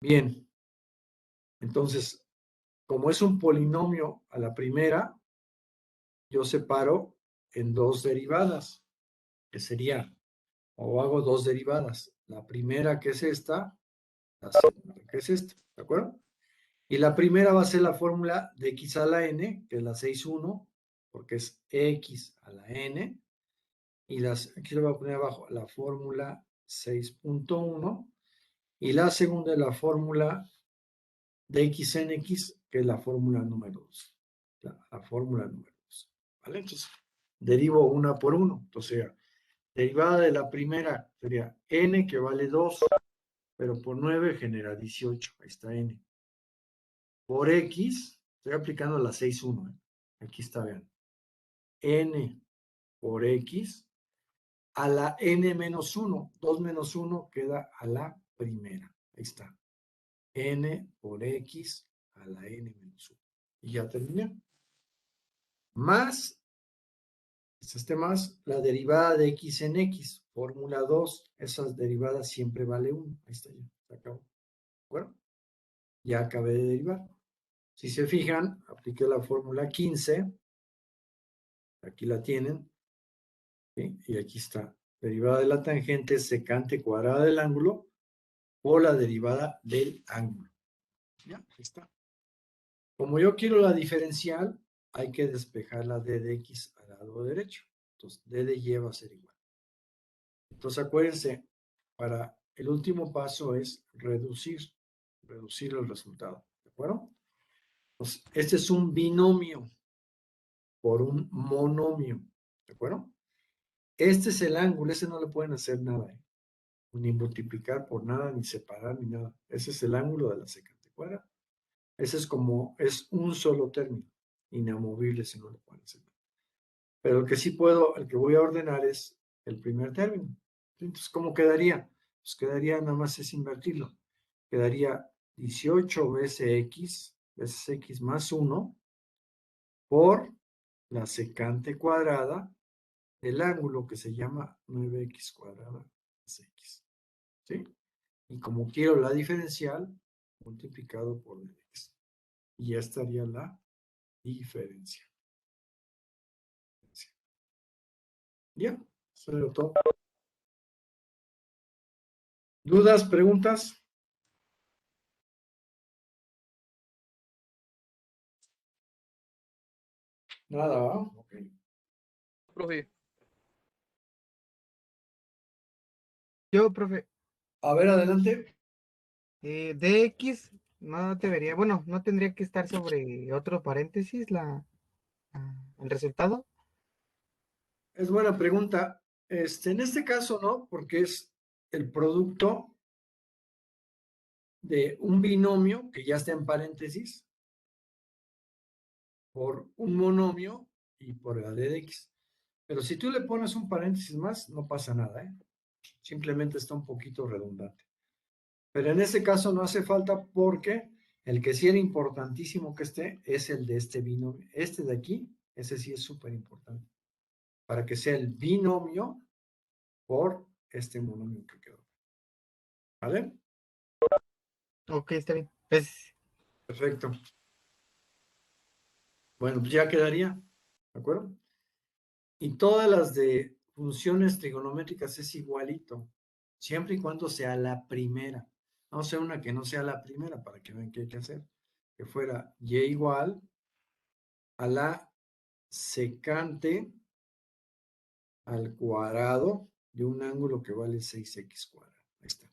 Bien, entonces, como es un polinomio a la primera, yo separo en dos derivadas, que sería, o hago dos derivadas. La primera que es esta, la segunda que es esta, ¿de acuerdo? Y la primera va a ser la fórmula de x a la n, que es la 6,1, porque es x a la n. Y aquí le voy a poner abajo la fórmula 6.1. Y la segunda es la fórmula de x en x, que es la fórmula número 2. La fórmula número 2. ¿Vale? Entonces, derivo una por uno. Entonces, derivada de la primera sería n, que vale 2, pero por 9 genera 18. Ahí está n. Por x, estoy aplicando la 6,1. Aquí está, vean. N por x a la n menos 1. 2 menos 1 queda a la primera. Ahí está. N por x a la n menos 1. Y ya terminé. Más, más la derivada de x en x, fórmula 2. Esas derivadas siempre vale 1. Ahí está ya. Se acabó. Bueno, ya acabé de derivar. Si se fijan, apliqué la fórmula 15. Aquí la tienen. ¿Sí? Y aquí está. Derivada de la tangente secante cuadrada del ángulo o la derivada del ángulo. Ya, ahí está. Como yo quiero la diferencial, hay que despejar la d de x al lado derecho. Entonces, d de y va a ser igual. Entonces, acuérdense, para el último paso es reducir el resultado. ¿De acuerdo? Entonces, este es un binomio por un monomio. ¿De acuerdo? Este es el ángulo, ese no le pueden hacer nada, ¿eh? Ni multiplicar por nada, ni separar, ni nada. Ese es el ángulo de la secante cuadrada. Ese es como, es un solo término, inamovible si no le pueden hacer nada. Pero el que sí puedo, el que voy a ordenar es el primer término. Entonces, ¿cómo quedaría? Pues quedaría, nada más es invertirlo. Quedaría 18 veces x más 1 por la secante cuadrada del ángulo que se llama 9x cuadrada más x. ¿Sí? Y como quiero la diferencial, multiplicado por x. Y ya estaría la diferencia. Ya, eso es todo. ¿Dudas, preguntas? Nada, ¿va? Ok. Profe, Profe, A ver, adelante. dx no debería, bueno, no tendría que estar sobre otro paréntesis el resultado. Es buena pregunta. En este caso no, porque es el producto de un binomio que ya está en paréntesis por un monomio y por la d de x. Pero si tú le pones un paréntesis más, no pasa nada, ¿eh? Simplemente está un poquito redundante. Pero en este caso no hace falta porque el que sí era importantísimo que esté es el de este binomio. Este de aquí, ese sí es súper importante. Para que sea el binomio por este monomio que quedó. ¿Vale? Ok, está bien. Pues, Perfecto. Bueno, pues ya quedaría. ¿De acuerdo? Y todas las de funciones trigonométricas es igualito. Siempre y cuando sea la primera. No sea una que no sea la primera para que vean qué hay que hacer. Que fuera y igual a la secante al cuadrado de un ángulo que vale 6x cuadrado. Ahí está.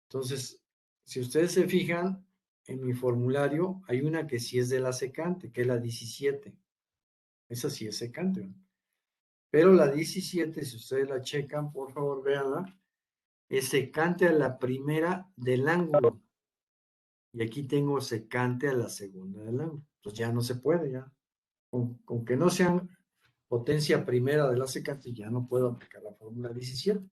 Entonces, si ustedes se fijan, en mi formulario hay una que sí es de la secante, que es la 17. Esa sí es secante, ¿no? Pero la 17, si ustedes la checan, por favor, véanla, es secante a la primera del ángulo. Y aquí tengo secante a la segunda del ángulo. Entonces ya no se puede, ya. Con que no sean potencia primera de la secante, ya no puedo aplicar la fórmula 17.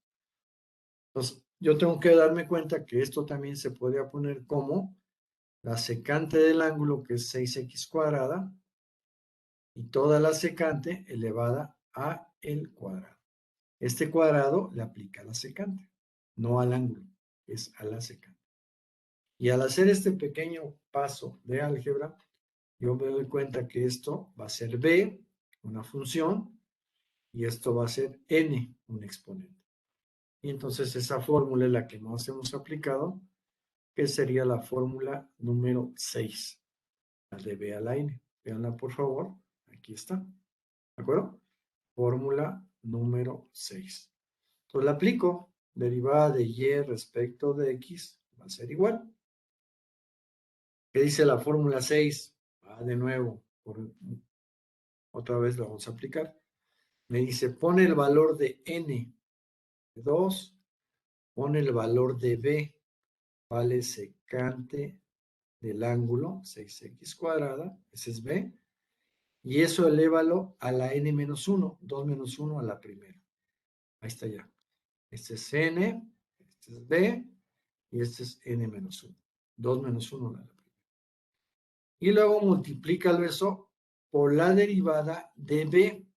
Entonces, yo tengo que darme cuenta que esto también se puede poner como la secante del ángulo, que es 6x cuadrada, y toda la secante elevada a el cuadrado. Este cuadrado le aplica a la secante, no al ángulo. es a la secante. Y al hacer este pequeño paso de álgebra, yo me doy cuenta que esto va a ser b, una función, y esto va a ser n, un exponente. Y entonces esa fórmula es la que más hemos aplicado, que sería la fórmula número 6, la de b a la n. Veanla por favor, aquí está. ¿De acuerdo? Fórmula número 6. Entonces la aplico, derivada de y respecto de x va a ser igual. ¿Qué dice la fórmula 6? De nuevo, otra vez lo vamos a aplicar. Me dice, pone el valor de n, 2, pone el valor de b, vale secante del ángulo, 6x cuadrada, ese es b, y eso elévalo a la n menos 1, 2 menos 1 a la primera. Ahí está ya. Este es n, este es b, y este es n menos 1. 2 menos 1 a la primera. Y luego multiplícalo eso por la derivada de b,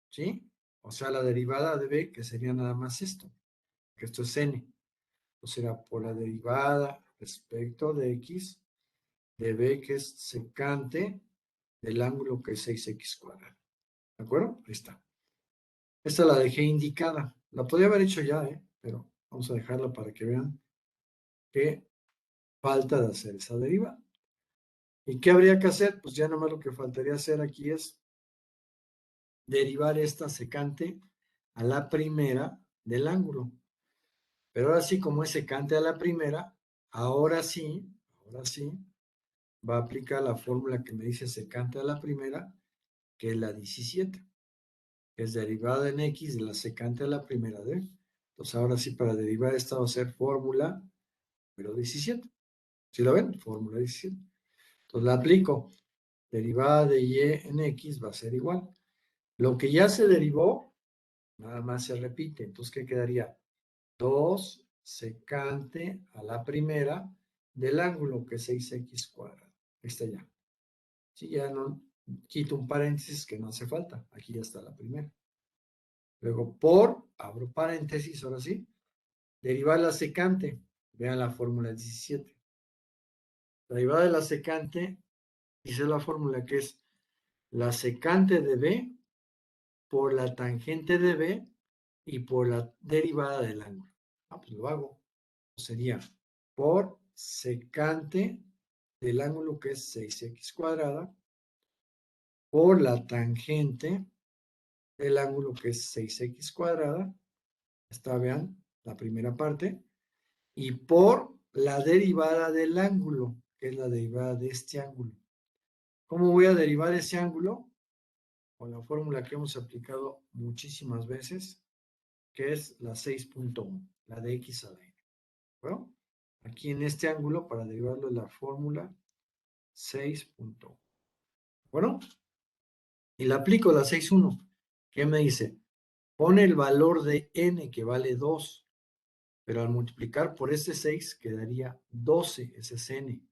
¿sí? O sea, la derivada de b, que sería nada más esto, que esto es n. Entonces será por la derivada respecto de x, de b, que es secante del ángulo que es 6x cuadrado. ¿De acuerdo? Ahí está. Esta la dejé indicada. La podría haber hecho ya, pero vamos a dejarla para que vean que falta de hacer esa derivada. ¿Y qué habría que hacer? Pues ya nomás lo que faltaría hacer aquí es derivar esta secante a la primera del ángulo. Pero ahora sí, como es secante a la primera, ahora sí, va a aplicar la fórmula que me dice secante a la primera, que es la 17, que es derivada en x de la secante a la primera de. Entonces ahora sí, para derivar esta va a ser fórmula número 17. ¿Sí lo ven? Fórmula 17. Entonces la aplico. Derivada de y en x va a ser igual. Lo que ya se derivó, nada más se repite. Entonces, ¿qué quedaría? 2 secante a la primera del ángulo que es 6x cuadrado. Ahí está ya. Sí, ya no quito un paréntesis que no hace falta. Aquí ya está la primera. Luego abro paréntesis, ahora sí, derivar la secante. Vean la fórmula 17. La derivada de la secante, dice la fórmula que es la secante de b por la tangente de b y por la derivada del ángulo. Pues lo hago. Sería por secante del ángulo que es 6x cuadrada por la tangente del ángulo que es 6x cuadrada. Está, vean, la primera parte. Y por la derivada del ángulo, que es la derivada de este ángulo. ¿Cómo voy a derivar ese ángulo? Con la fórmula que hemos aplicado muchísimas veces, que es la 6.1, la de x a la n. Bueno, aquí en este ángulo, para derivarlo de la fórmula 6.1. Bueno, y le aplico la 6.1. ¿Qué me dice? Pone el valor de n, que vale 2, pero al multiplicar por este 6 quedaría 12, ese es n,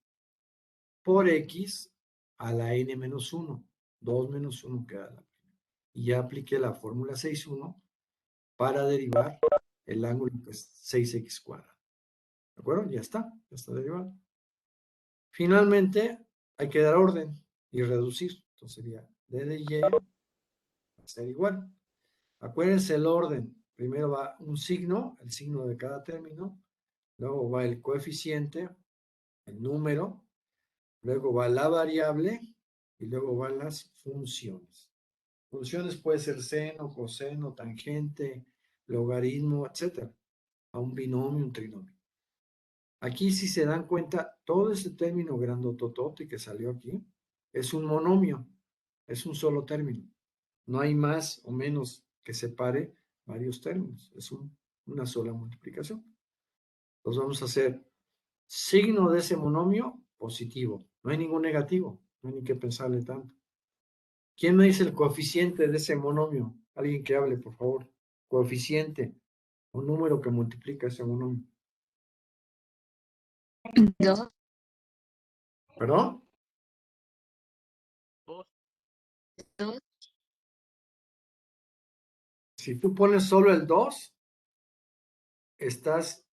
por x a la n menos 1. 2 menos 1 queda la primera. Y ya apliqué la fórmula 6.1 para derivar el ángulo que es 6x cuadrado. ¿De acuerdo? Ya está derivado. Finalmente, hay que dar orden y reducir. Entonces sería d de y va a ser igual. Acuérdense el orden. Primero va un signo, el signo de cada término. Luego va el coeficiente, el número. Luego va la variable y luego van las funciones. Funciones puede ser seno, coseno, tangente, logaritmo, etc. A un binomio, un trinomio. Aquí, si se dan cuenta, todo ese término grandototote que salió aquí es un monomio, es un solo término. No hay más o menos que separe varios términos, es una sola multiplicación. Entonces vamos a hacer signo de ese monomio positivo, no hay ningún negativo, no hay ni que pensarle tanto. ¿Quién me dice el coeficiente de ese monomio? Alguien que hable, por favor. Coeficiente, un número que multiplica ese monomio. 2. ¿Perdón? 2. Si tú pones solo el 2, estás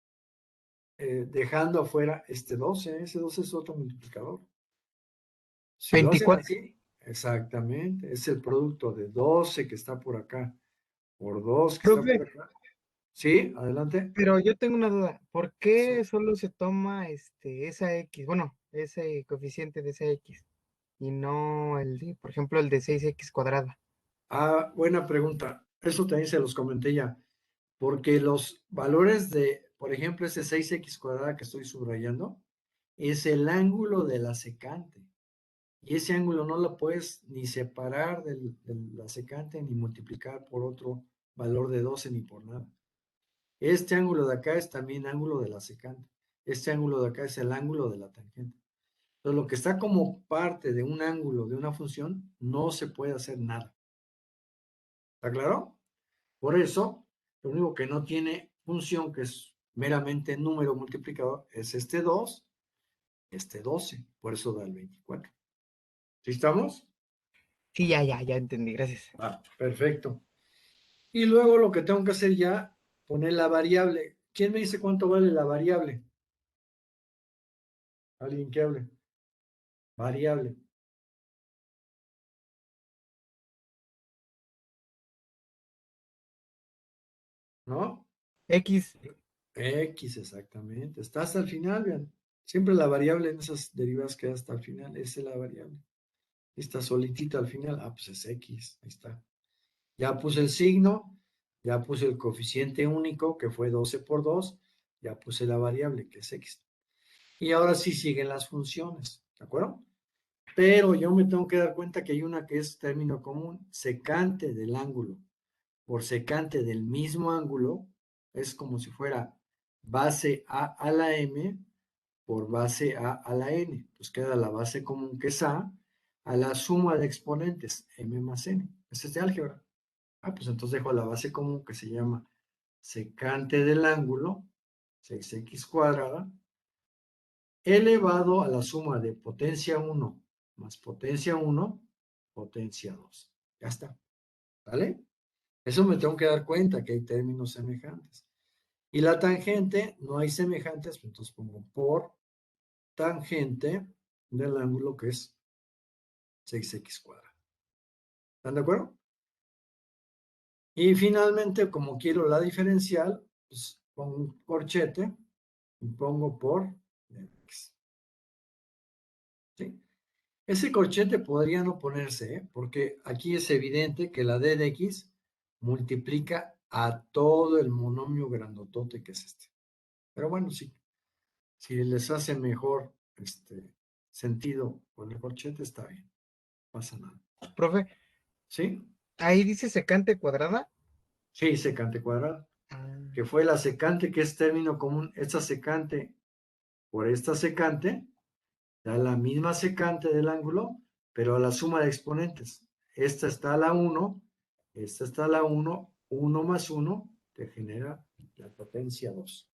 dejando afuera este 12, ese 12 es otro multiplicador. Si lo hacen 24. así, exactamente, es el producto de 12 que está por acá, por 2 que está Profe, por acá. Sí, adelante. pero yo tengo una duda. ¿Por Sí. qué solo se toma esa X? Bueno, ese coeficiente de esa X y no el de, por ejemplo, el de 6X cuadrada. Ah, buena pregunta. Eso también se los comenté ya. Porque los valores de, por ejemplo, ese 6x cuadrada que estoy subrayando, es el ángulo de la secante. Y ese ángulo no lo puedes ni separar de la secante ni multiplicar por otro valor de 12 ni por nada. Este ángulo de acá es también ángulo de la secante. Este ángulo de acá es el ángulo de la tangente. Entonces, lo que está como parte de un ángulo de una función, no se puede hacer nada. ¿Está claro? Por eso, lo único que no tiene función, que es meramente número multiplicador, es este 2, este 12. Por eso da el 24. ¿Sí estamos? Sí, ya entendí, gracias. Ah, perfecto. Y luego lo que tengo que hacer ya, poner la variable. ¿Quién me dice cuánto vale la variable? ¿Alguien que hable? Variable. ¿No? X, X, exactamente. Está hasta el final, vean. Siempre la variable en esas derivadas queda hasta el final. Esa es la variable. Está solitita al final. Ah, pues es X. Ahí está. Ya puse el signo, ya puse el coeficiente único, que fue 12 por 2, ya puse la variable, que es X. Y ahora sí siguen las funciones, ¿de acuerdo? Pero yo me tengo que dar cuenta que hay una que es término común, secante del ángulo por secante del mismo ángulo, es como si fuera base A a la M por base a la N. Pues queda la base común que es a la suma de exponentes, M más N. Ese es de álgebra. Ah, pues entonces dejo la base común que se llama secante del ángulo, 6x cuadrada, elevado a la suma de potencia 1 más potencia 1, potencia 2. Ya está. ¿Vale? Eso me tengo que dar cuenta que hay términos semejantes. Y la tangente, no hay semejantes, entonces pongo por tangente del ángulo que es 6x cuadrada. ¿Están de acuerdo? Y finalmente, como quiero la diferencial, pues pongo un corchete y pongo por x. ¿Sí? Ese corchete podría no ponerse, ¿eh? Porque aquí es evidente que la d de x multiplica a todo el monomio grandotote que es este. Pero bueno, sí, si les hace mejor sentido con el corchete, está bien, no pasa nada. profe, ¿Sí? ahí dice secante cuadrada. Sí, secante cuadrada, Ah, que fue la secante, que es término común. Esta secante por esta secante da la misma secante del ángulo, pero a la suma de exponentes. Esta está a la 1, esta está a la 1, 1 más 1 te genera la potencia 2.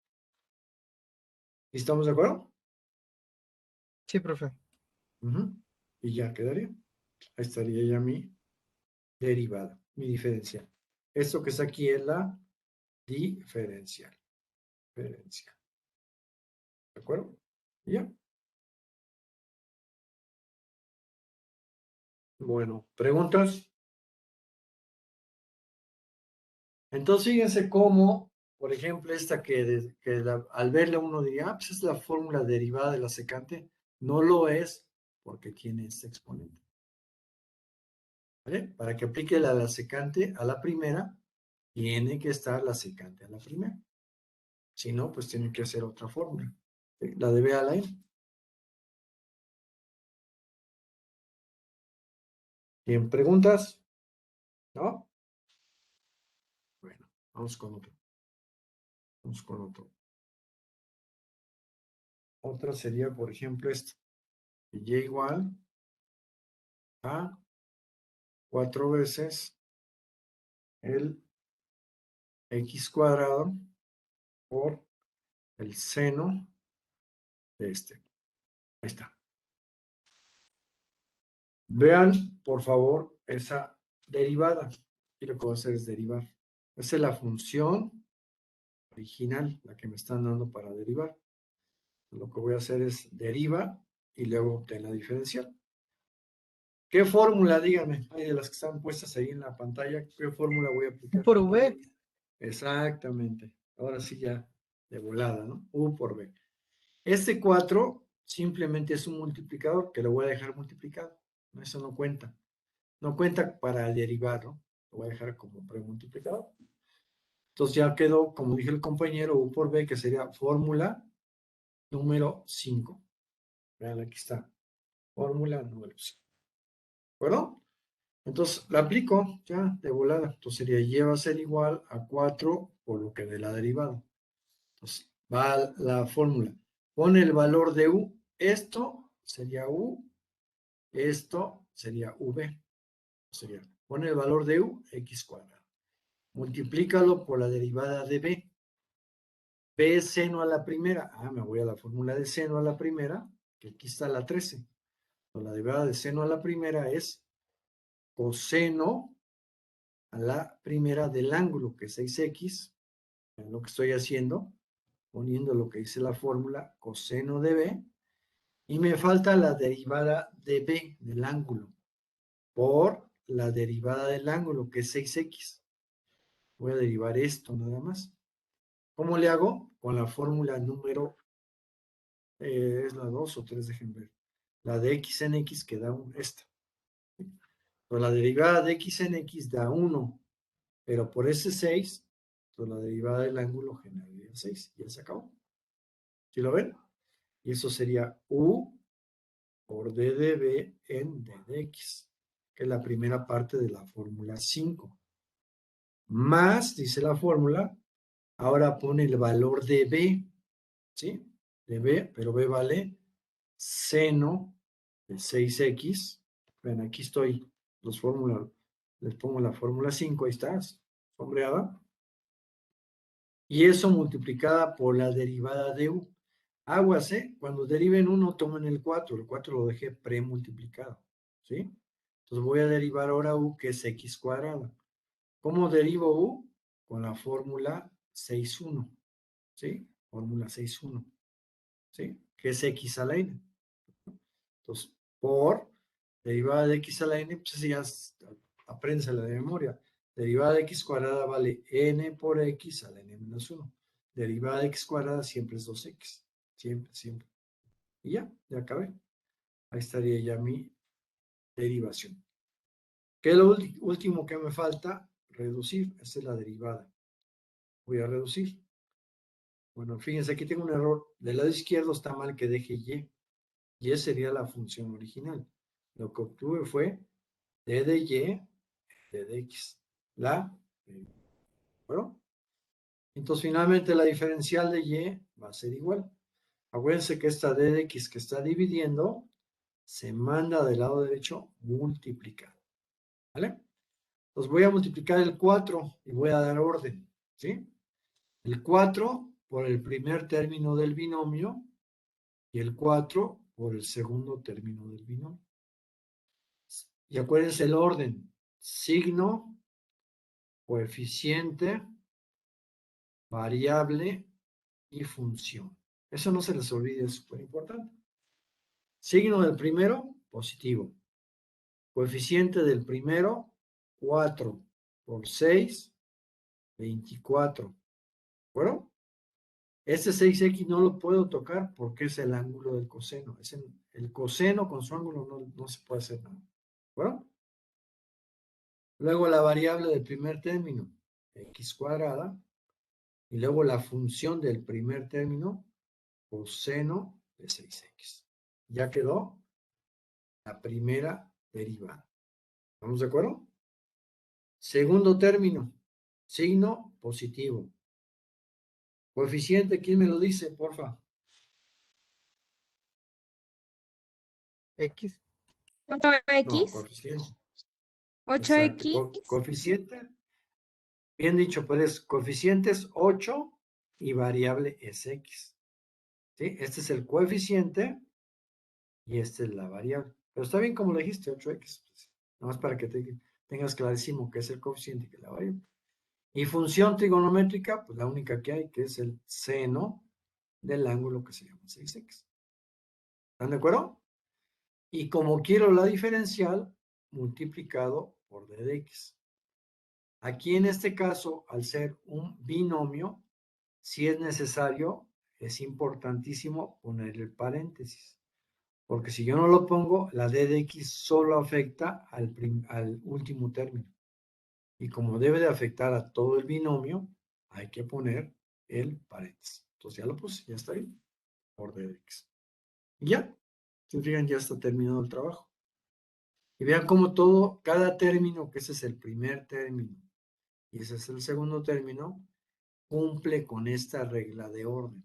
¿Estamos de acuerdo? sí, profe. Y ya quedaría. Ahí estaría ya mi derivada, mi diferencial. Esto que está aquí es la diferencial. Diferencial. ¿De acuerdo? ¿Y ya? Bueno, ¿preguntas? Entonces, fíjense cómo, por ejemplo, esta al verla uno diría, ah, pues es la fórmula derivada de la secante. No lo es porque tiene este exponente. ¿Vale? Para que aplique la secante a la primera, tiene que estar la secante a la primera. Si no, pues tiene que hacer otra fórmula. ¿Sí? La de B a la N. ¿Tienen preguntas? ¿No? Bueno, vamos con otro. Vamos con otro. Otra sería, por ejemplo, esta. Y igual a 4 veces el x cuadrado por el seno de este. Ahí está. Vean, por favor, esa derivada. Y lo que voy a hacer es derivar. Esa es la función original, la que me están dando para derivar. Lo que voy a hacer es deriva y luego obtener la diferencial. ¿Qué fórmula, díganme, hay de las que están puestas ahí en la pantalla, qué fórmula voy a aplicar? Por V. Exactamente. Ahora sí ya de volada, ¿no? U por B. Este 4 simplemente es un multiplicador que lo voy a dejar multiplicado. Eso no cuenta. No cuenta para derivar, ¿no? Lo voy a dejar como premultiplicador. Entonces ya quedó, como dije el compañero, U por B, que sería fórmula número 5. Vean, aquí está. Fórmula número 5. ¿De acuerdo? Entonces la aplico ya de volada. Entonces sería Y va a ser igual a 4 por lo que de la derivada. Entonces va la fórmula. Pone el valor de U. Esto sería U. Esto sería V. Sería, pone el valor de U, X cuadrado. Multiplícalo por la derivada de B. B es seno a la primera. Me voy a la fórmula de seno a la primera, que aquí está la 13. Entonces, la derivada de seno a la primera es coseno a la primera del ángulo, que es 6x. Es lo que estoy haciendo, poniendo lo que dice la fórmula, coseno de B. Y me falta la derivada de B, del ángulo, por la derivada del ángulo, que es 6x. Voy a derivar esto nada más. ¿Cómo le hago? Con la fórmula número, es la 2 o 3, dejen ver. La de x en x que da esta. Entonces, la derivada de x en x da 1, pero por ese 6, entonces la derivada del ángulo generaría 6. Ya se acabó. ¿Sí lo ven? Y eso sería u por d de b en d de x, que es la primera parte de la fórmula 5. Más, dice la fórmula, ahora pone el valor de b, ¿sí? De b, pero b vale seno de 6x. Ven, aquí estoy, les pongo la fórmula 5, ahí está, sombreada. Y eso multiplicada por la derivada de u. Aguas, cuando deriven 1, tomen el 4. El 4 lo dejé premultiplicado, ¿sí? Entonces voy a derivar ahora u, que es x cuadrada. ¿Cómo derivo u? Con la fórmula 6,1, ¿sí? Fórmula 6,1, ¿sí? Que es x a la n. Entonces, por derivada de x a la n, pues ya apréndensela de memoria. Derivada de x cuadrada vale n por x a la n menos 1. Derivada de x cuadrada siempre es 2x. Siempre, siempre. Y ya acabé. Ahí estaría ya mi derivación. ¿Qué es lo último que me falta? Reducir. Esta es la derivada. Voy a reducir. Bueno, fíjense, aquí tengo un error. Del lado izquierdo está mal que deje y. Y sería la función original. Lo que obtuve fue d de y, d de x. ¿Bueno? Entonces, finalmente, la diferencial de y va a ser igual. Acuérdense que esta d de x que está dividiendo se manda del lado derecho multiplicado. ¿Vale? Entonces voy a multiplicar el 4 y voy a dar orden. ¿Sí? El 4 por el primer término del binomio y el 4 por el segundo término del binomio. Y acuérdense el orden. Signo, coeficiente, variable y función. Eso no se les olvide, es súper importante. Signo del primero, positivo. Coeficiente del primero, 4 por 6, 24. ¿Bueno? Este 6x no lo puedo tocar porque es el ángulo del coseno. El coseno con su ángulo no se puede hacer nada. ¿Bueno? Luego la variable del primer término, x cuadrada. Y luego la función del primer término, coseno de 6x. Ya quedó la primera derivada. ¿Estamos de acuerdo? Segundo término, signo positivo. Coeficiente, ¿quién me lo dice, porfa? X. No, 8x, coeficiente. Exacto. 8x, Coeficiente, bien dicho, pues coeficiente es 8 y variable es x. ¿Sí? Este es el coeficiente y esta es la variable. Pero está bien como lo dijiste, 8x. Pues, nada más para que tengas clarísimo qué es el coeficiente y qué es la variable. Y función trigonométrica, pues la única que hay, que es el seno del ángulo que se llama 6x. ¿Están de acuerdo? Y como quiero la diferencial, multiplicado por d de x. Aquí en este caso, al ser un binomio, si es necesario, es importantísimo poner el paréntesis. Porque si yo no lo pongo, la d de x solo afecta al último término. Y como debe de afectar a todo el binomio, hay que poner el paréntesis. Entonces ya lo puse, ya está ahí, por d de x. Y ya, se fijan, ya está terminado el trabajo. Y vean cómo todo, cada término, que ese es el primer término y ese es el segundo término, cumple con esta regla de orden.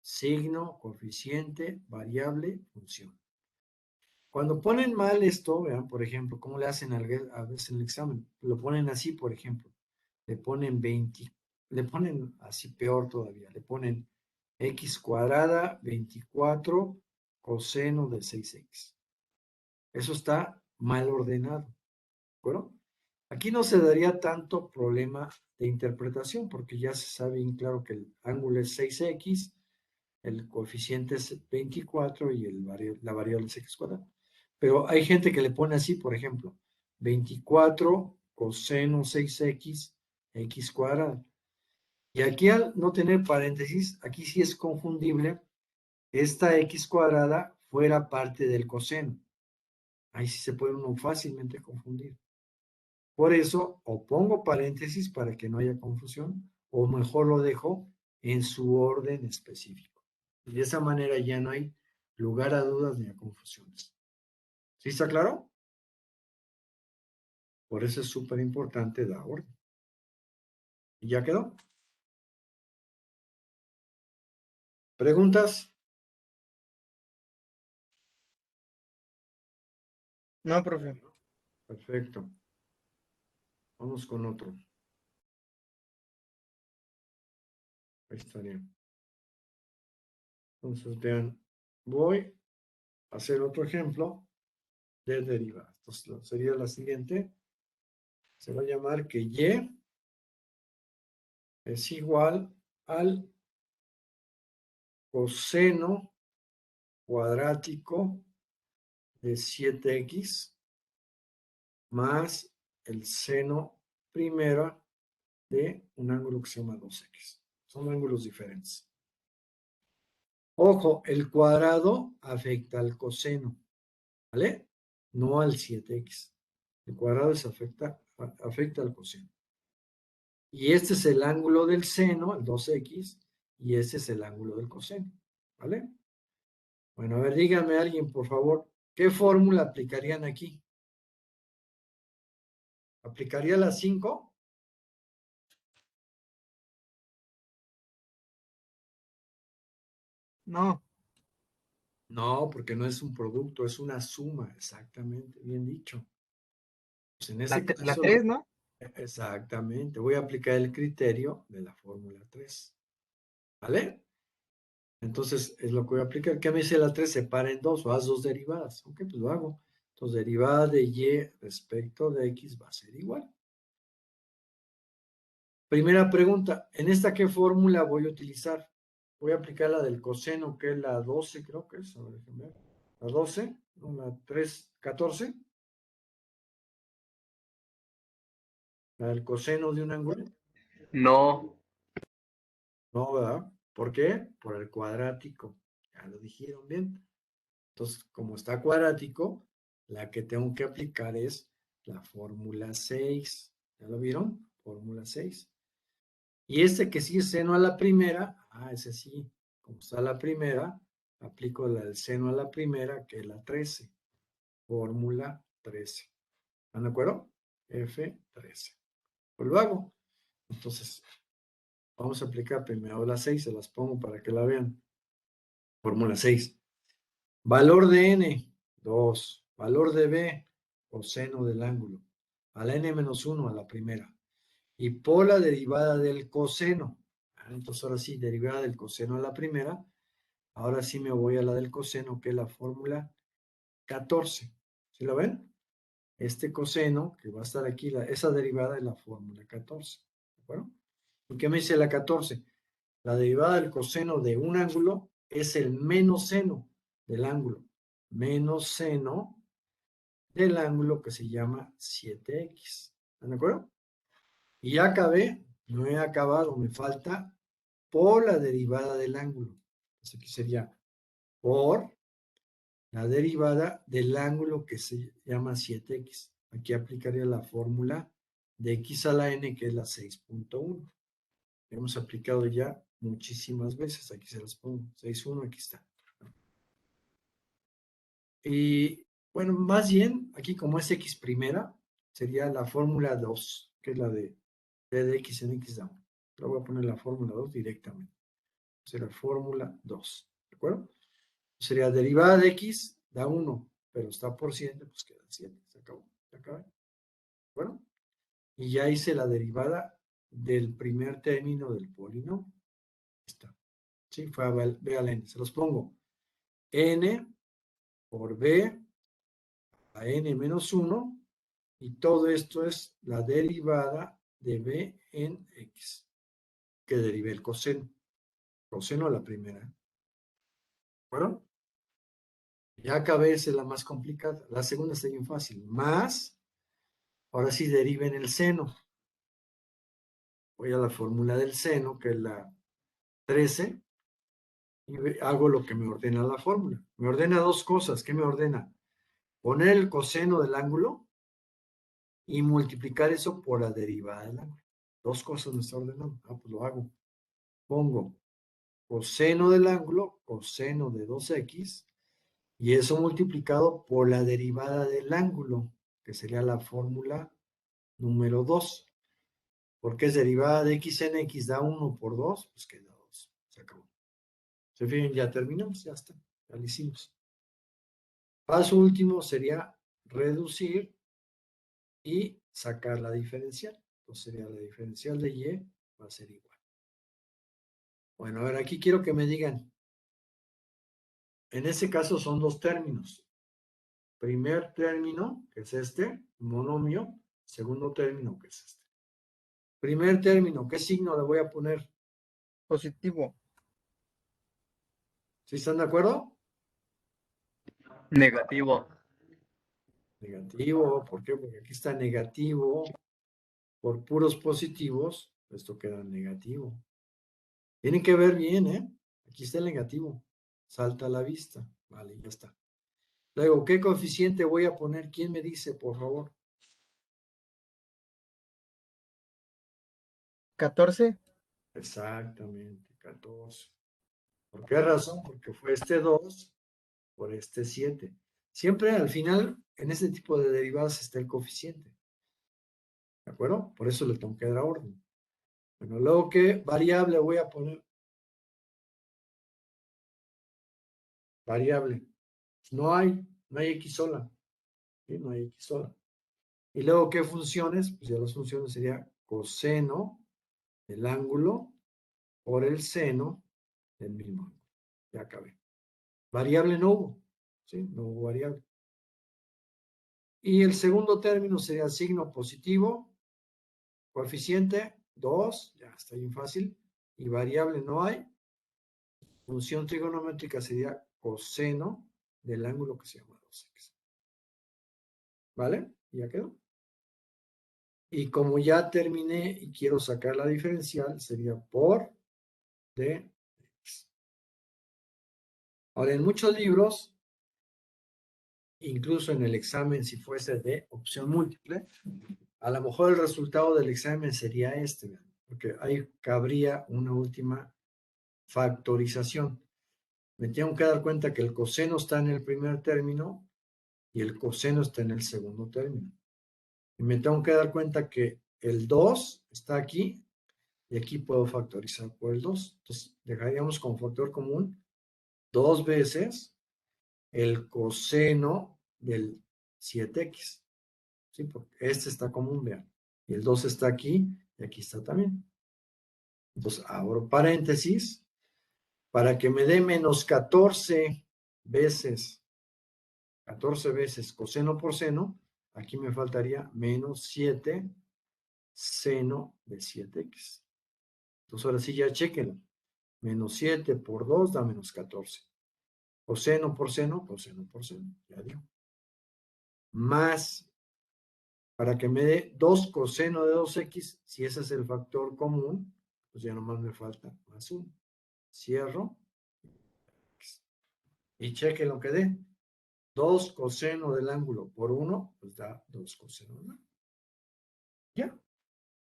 Signo, coeficiente, variable, función. Cuando ponen mal esto, vean, por ejemplo, cómo le hacen a veces en el examen. Lo ponen así, por ejemplo. Le ponen 20, le ponen así peor todavía. Le ponen x cuadrada 24 coseno de 6x. Eso está mal ordenado. ¿De acuerdo? Aquí no se daría tanto problema de interpretación porque ya se sabe bien claro que el ángulo es 6x, el coeficiente es 24 y la variable es x cuadrado. Pero hay gente que le pone así, por ejemplo, 24 coseno 6x, x cuadrado. Y aquí al no tener paréntesis, aquí sí es confundible esta x cuadrada fuera parte del coseno. Ahí sí se puede uno fácilmente confundir. Por eso, o pongo paréntesis para que no haya confusión, o mejor lo dejo en su orden específico. Y de esa manera ya no hay lugar a dudas ni a confusiones. ¿Sí está claro? Por eso es súper importante la orden. ¿Y ya quedó? ¿Preguntas? No, profe. Perfecto. Vamos con otro. Ahí estaría. Entonces, vean, voy a hacer otro ejemplo de derivada. Entonces, sería la siguiente. Se va a llamar que y es igual al coseno cuadrático de 7x más el seno primera de un ángulo que se llama 2x. Son ángulos diferentes. Ojo, el cuadrado afecta al coseno, ¿vale? No al 7x. El cuadrado afecta al coseno. Y este es el ángulo del seno, el 2x, y este es el ángulo del coseno, ¿vale? Bueno, a ver, díganme alguien, por favor, ¿qué fórmula aplicarían aquí? ¿Aplicaría la 5? No, No, porque no es un producto, es una suma, exactamente, bien dicho. Pues en ese la caso, 3, ¿no? exactamente, voy a aplicar el criterio de la fórmula 3, ¿vale? Entonces, es lo que voy a aplicar. ¿Qué me dice la 3? Separa en dos o haz dos derivadas. Ok, pues lo hago. Entonces, derivada de y respecto de x va a ser igual. Primera pregunta, ¿en esta qué fórmula voy a utilizar? Voy a aplicar la del coseno, que es la 12, creo que es. A ver, déjenme ver. La 12, no, la 3, 14. La del coseno de un ángulo. No. No, ¿verdad? ¿Por qué? Por el cuadrático. Ya lo dijeron bien. Entonces, como está cuadrático, la que tengo que aplicar es la fórmula 6. ¿Ya lo vieron? Fórmula 6. Y este que sí es seno a la primera, ese sí, como está la primera, aplico la del seno a la primera, que es la 13. Fórmula 13. ¿Están de acuerdo? F13. Pues lo hago. Entonces, vamos a aplicar primero la 6, se las pongo para que la vean. Fórmula 6. Valor de n, 2. Valor de b, coseno del ángulo. A la n-1 a la primera. Y por la derivada del coseno. Entonces ahora sí, derivada del coseno a la primera. Ahora sí me voy a la del coseno, que es la fórmula 14. ¿Sí lo ven? Este coseno, que va a estar aquí, esa derivada es la fórmula 14. ¿De acuerdo? ¿Y qué me dice la 14? La derivada del coseno de un ángulo es el menos seno del ángulo. Menos seno del ángulo que se llama 7x. ¿Están de acuerdo? Y ya acabé, no he acabado, me falta por la derivada del ángulo. Entonces aquí sería por la derivada del ángulo que se llama 7x. Aquí aplicaría la fórmula de x a la n, que es la 6.1. Hemos aplicado ya muchísimas veces. Aquí se las pongo. 6.1, aquí está. Y bueno, más bien, aquí como es x primera, sería la fórmula 2, que es la de d de x en x da 1. Le voy a poner la fórmula 2 directamente. Será fórmula 2. ¿De acuerdo? Sería derivada de x da 1, pero está por 7, pues queda 7. Se acabó. Se acaba. Bueno, y ya hice la derivada del primer término del polinomio. Está. Sí, fue a b a la n. Se los pongo. N por b a n menos 1, y todo esto es la derivada de b en x, que derive el coseno. Coseno a la primera. ¿Bueno? Ya acabé, esa es la más complicada. La segunda está bien fácil. Más, ahora sí deriven el seno. Voy a la fórmula del seno, que es la 13, y hago lo que me ordena la fórmula. Me ordena dos cosas. ¿Qué me ordena? Poner el coseno del ángulo y multiplicar eso por la derivada del ángulo. Dos cosas me está ordenando. Ah, pues lo hago. Pongo coseno del ángulo, coseno de 2x, y eso multiplicado por la derivada del ángulo, que sería la fórmula número 2. Porque es derivada de x en x da 1 por 2, pues queda 2. Se acabó. Se fijan, ya terminamos, ya está. Ya lo hicimos. Paso último sería reducir y sacar la diferencial. Entonces sería la diferencial de y va a ser igual. Bueno, a ver, aquí quiero que me digan. En este caso son dos términos. Primer término, que es este, monomio. Segundo término, que es este. Primer término, ¿qué signo le voy a poner? Positivo. ¿Sí están de acuerdo? Negativo. Negativo. ¿Por qué? Porque aquí está negativo. Por puros positivos, esto queda negativo. Tienen que ver bien, ¿eh? Aquí está el negativo. Salta a la vista. Vale, ya está. Luego, ¿qué coeficiente voy a poner? ¿Quién me dice, por favor? 14. Exactamente, 14. ¿Por qué razón? Porque fue este 2 por este 7. Siempre al final, en este tipo de derivadas está el coeficiente. ¿De acuerdo? Por eso le tengo que dar orden. Bueno, luego, ¿qué variable voy a poner? Variable. No hay X sola. ¿Sí? No hay X sola. Y luego, ¿qué funciones? Pues ya las funciones sería coseno del ángulo por el seno del mismo ángulo. Ya acabé. Variable no hubo. ¿Sí? No hubo variable. Y el segundo término sería signo positivo, coeficiente 2, ya está bien fácil. Y variable no hay. Función trigonométrica sería coseno del ángulo que se llama 2x. ¿Vale? Ya quedó. Y como ya terminé y quiero sacar la diferencial, sería por dx. Ahora, en muchos libros, incluso en el examen, si fuese de opción múltiple, a lo mejor el resultado del examen sería este, porque ahí cabría una última factorización. Me tengo que dar cuenta que el coseno está en el primer término y el coseno está en el segundo término. Y me tengo que dar cuenta que el 2 está aquí y aquí puedo factorizar por el 2. Entonces, dejaríamos como factor común 2 veces el coseno del 7x. ¿Sí? Porque este está común, vean. Y el 2 está aquí y aquí está también. Entonces, abro paréntesis para que me dé menos 14 veces coseno por seno. Aquí me faltaría menos 7 seno de 7x. Entonces, ahora sí ya chequenlo. Menos 7 por 2 da menos 14. Coseno por seno, coseno por seno. Ya digo. Más, para que me dé 2 coseno de 2x, si ese es el factor común, pues ya nomás me falta más 1. Cierro. Y cheque lo que dé. 2 coseno del ángulo por 1, pues da 2 coseno del ángulo. Ya.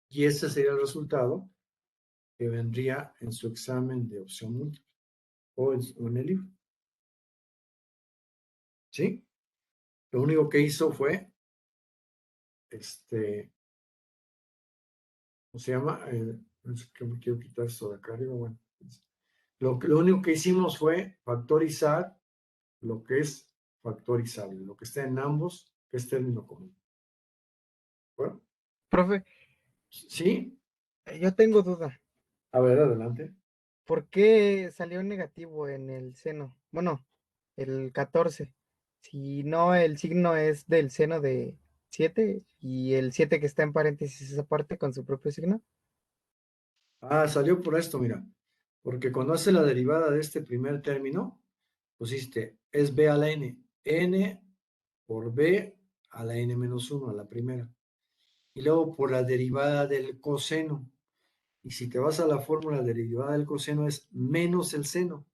Y ese sería el resultado que vendría en su examen de opción múltiple o en el libro. ¿Sí? Lo único que hizo fue, ¿cómo se llama? Es que me quiero quitar esto de acá arriba. Bueno, lo único que hicimos fue factorizar lo que es factorizable, lo que está en ambos, que es término común. Bueno, Profe, ¿sí? yo tengo duda. A ver, adelante. ¿Por qué salió negativo en el seno? Bueno, el 14. Si no, el signo es del seno de 7 y el 7 que está en paréntesis esa parte con su propio signo. Ah, salió por esto, mira. Porque cuando hace la derivada de este primer término, pusiste, es b a la n. N por b a la n menos 1, a la primera. Y luego por la derivada del coseno. Y si te vas a la fórmula derivada del coseno es menos el seno.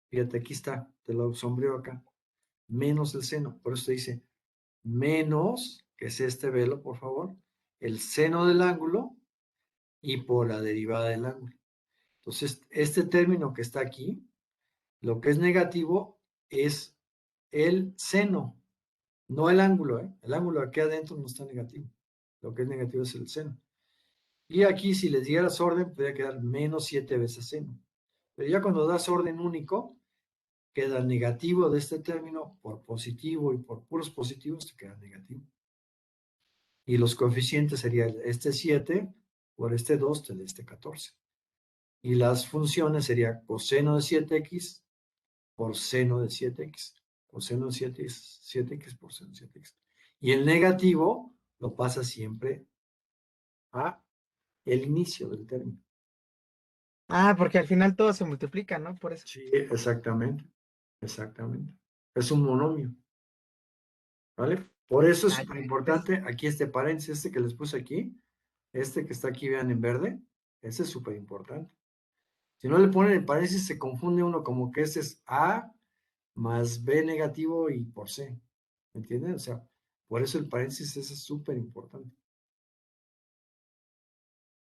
Fíjate, aquí está, te lo sombreo acá. Menos el seno. Por eso te dice menos, que es este velo, por favor, el seno del ángulo y por la derivada del ángulo. Entonces, este término que está aquí, lo que es negativo es el seno, no el ángulo, ¿eh? El ángulo aquí adentro no está negativo. Lo que es negativo es el seno. Y aquí, si les dieras orden, podría quedar menos 7 veces seno. Pero ya cuando das orden único, queda negativo de este término por positivo y por puros positivos te queda negativo. Y los coeficientes serían este 7 por este 2 te da este 14. Y las funciones sería coseno de 7x por seno de 7x. Coseno de 7x por seno de 7x. Y el negativo lo pasa siempre a el inicio del término. Ah, porque al final todo se multiplica, ¿no? Por eso. Sí, exactamente. Exactamente. Es un monomio. ¿Vale? Por eso es Ah, súper ya. importante, aquí este paréntesis, este que les puse aquí, este que está aquí, vean en verde, ese es súper importante. Si no le ponen el paréntesis, se confunde uno como que este es A más B negativo y por C. ¿Me entienden? O sea, por eso el paréntesis ese es súper importante.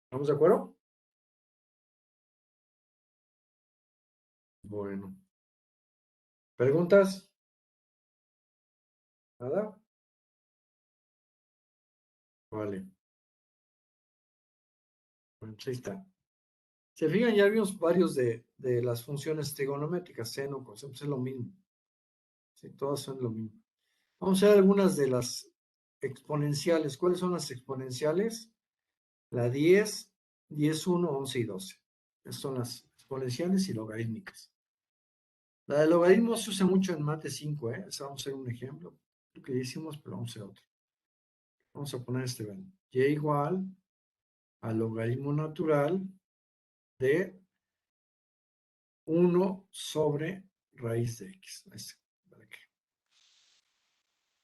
¿Estamos de acuerdo? Bueno. ¿Preguntas? ¿Nada? Vale. Bueno, pues ahí está. Se fijan, ya vimos varios de las funciones trigonométricas, seno, coseno, pues es lo mismo. Sí, todas son lo mismo. Vamos a ver algunas de las exponenciales. ¿Cuáles son las exponenciales? La 10, 10, 1, 11 y 12. Estas son las exponenciales y logarítmicas. La de logaritmos se usa mucho en mate 5, ¿eh? Esa vamos a hacer un ejemplo. Lo que ya hicimos, pero vamos a hacer otro. Vamos a poner este, ven. Y igual al logaritmo natural de 1 sobre raíz de x. Para que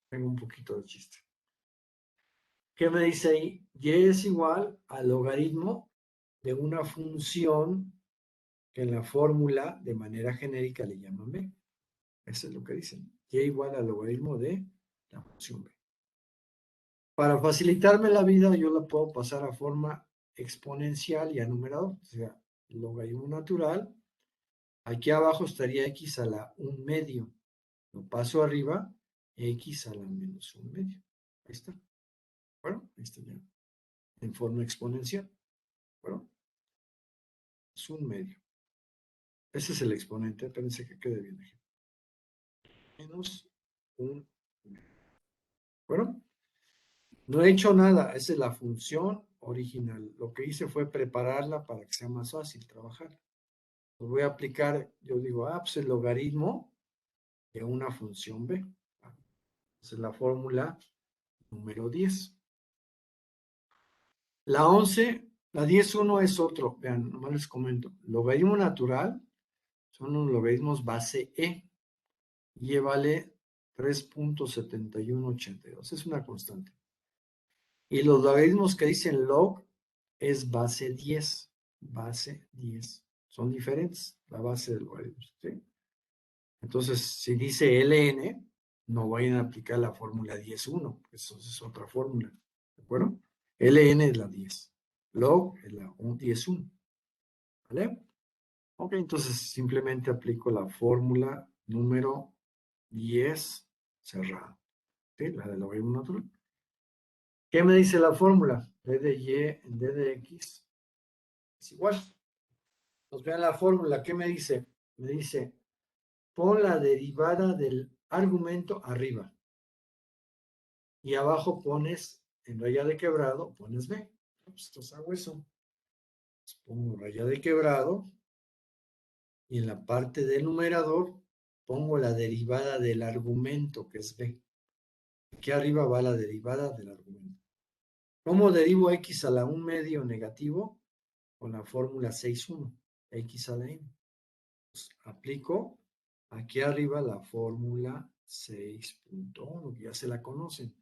tenga un poquito de chiste. ¿Qué me dice ahí? Y es igual al logaritmo de una función que en la fórmula de manera genérica le llaman b. Eso es lo que dicen. Y igual al logaritmo de la función b. Para facilitarme la vida, yo la puedo pasar a forma exponencial y a numerador. O sea, logaritmo natural. Aquí abajo estaría x a la 1 medio. Lo paso arriba, x a la menos 1 medio. Ahí está. Bueno, ahí está ya. En forma exponencial. Bueno, es 1 medio. Ese es el exponente. Espérense que quede bien. Menos 1 medio. Bueno, no he hecho nada. Esa es la función original. Lo que hice fue prepararla para que sea más fácil trabajar. Lo voy a aplicar, yo digo, pues el logaritmo de una función b. Esa es la fórmula número 10. La 11 La 10.1 es otro, vean, nomás les comento. Logaritmo natural son los logaritmos base E. Y E vale 3.7182. Es una constante. Y los logaritmos que dicen log es base 10. Base 10. Son diferentes, la base de logaritmos. ¿Sí? Entonces, si dice ln, no vayan a aplicar la fórmula 10.1, eso es otra fórmula. ¿De acuerdo? ln es la 10. Log es la 10.1. ¿Vale? Ok, entonces simplemente aplico la fórmula número 10 cerrada. ¿Sí? La del logaritmo natural. ¿Qué me dice la fórmula? D de y en d de x es igual. Entonces vean la fórmula. ¿Qué me dice? Me dice, pon la derivada del argumento arriba. Y abajo pones, en raya de quebrado, pones b. Pues entonces hago eso. Entonces pongo raya de quebrado. Y en la parte del numerador pongo la derivada del argumento, que es b. Aquí arriba va la derivada del argumento. ¿Cómo derivo x a la 1 medio negativo? Con la fórmula 6.1, x a la n. Pues aplico aquí arriba la fórmula 6.1, que ya se la conocen.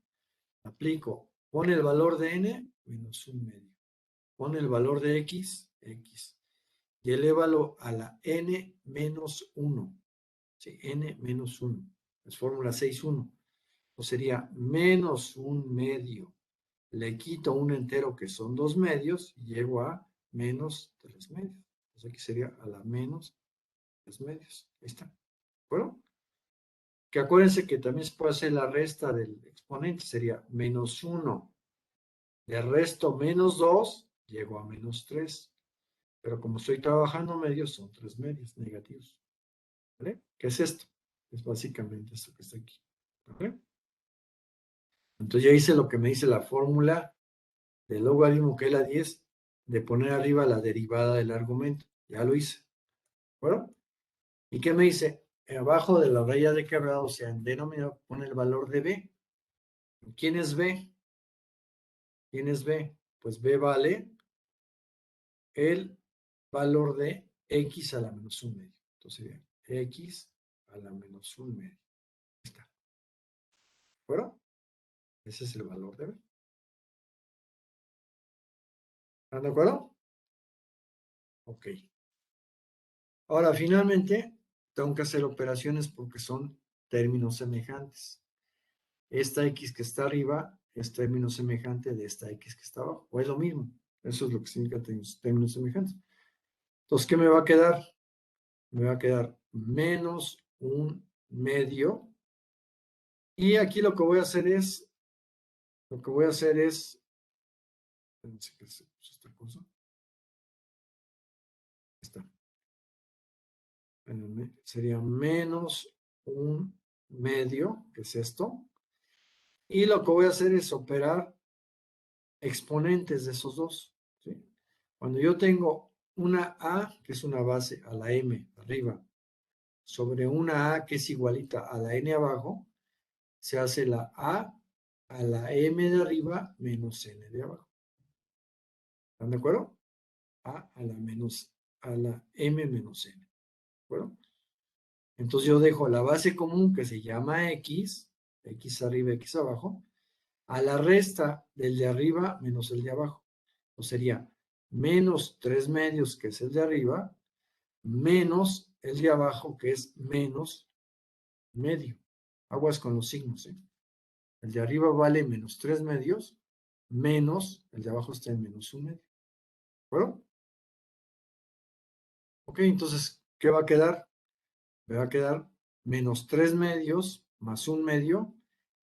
Aplico, pone el valor de n menos 1 medio. Pone el valor de x, x. Y elévalo a la n menos 1. ¿Sí? N menos 1. Es fórmula 6.1. Pues sería menos 1 medio. Le quito un entero que son 2 medios y llego a menos 3 medios. Entonces aquí sería a la menos 3 medios. Ahí está. ¿De acuerdo? Que acuérdense que también se puede hacer la resta del exponente. Sería menos 1. Le resto menos 2, llego a menos 3. Pero como estoy trabajando medios, son 3 medios negativos. ¿Vale? ¿Qué es esto? Es básicamente esto que está aquí. ¿Vale? Entonces ya hice lo que me dice la fórmula del logaritmo, que es la 10, de poner arriba la derivada del argumento. Ya lo hice. ¿Bueno? ¿Y qué me dice? Abajo de la raya de quebrado, o sea, en denominador, pone el valor de b. ¿Quién es b? ¿Quién es b? Pues b vale el valor de x a la menos 1 medio. Entonces sería x a la menos 1 medio. Ahí está. ¿De acuerdo? Ese es el valor de b. ¿Están de acuerdo? Ok. Ahora, finalmente, tengo que hacer operaciones porque son términos semejantes. Esta x que está arriba es término semejante de esta x que está abajo. O es lo mismo. Eso es lo que significa términos semejantes. Entonces, ¿qué me va a quedar? Me va a quedar menos 1 medio. Y aquí lo que voy a hacer es, espérense que se puso esta cosa. Está. Sería menos 1 medio, que es esto. Y lo que voy a hacer es operar exponentes de esos dos. ¿Sí? Cuando yo tengo una A, que es una base, a la M arriba, sobre una A que es igualita a la N abajo, se hace la A a la M de arriba menos N de abajo. ¿Están de acuerdo? A a la M menos N. ¿De acuerdo? Entonces yo dejo la base común que se llama X, X arriba, X abajo, a la resta del de arriba menos el de abajo. O sería menos 3 medios, que es el de arriba, menos el de abajo, que es menos medio. Aguas con los signos. El de arriba vale menos 3 medios, menos el de abajo está en menos 1 medio. ¿De acuerdo? Ok, entonces, ¿qué va a quedar? Me va a quedar menos 3 medios más 1 medio,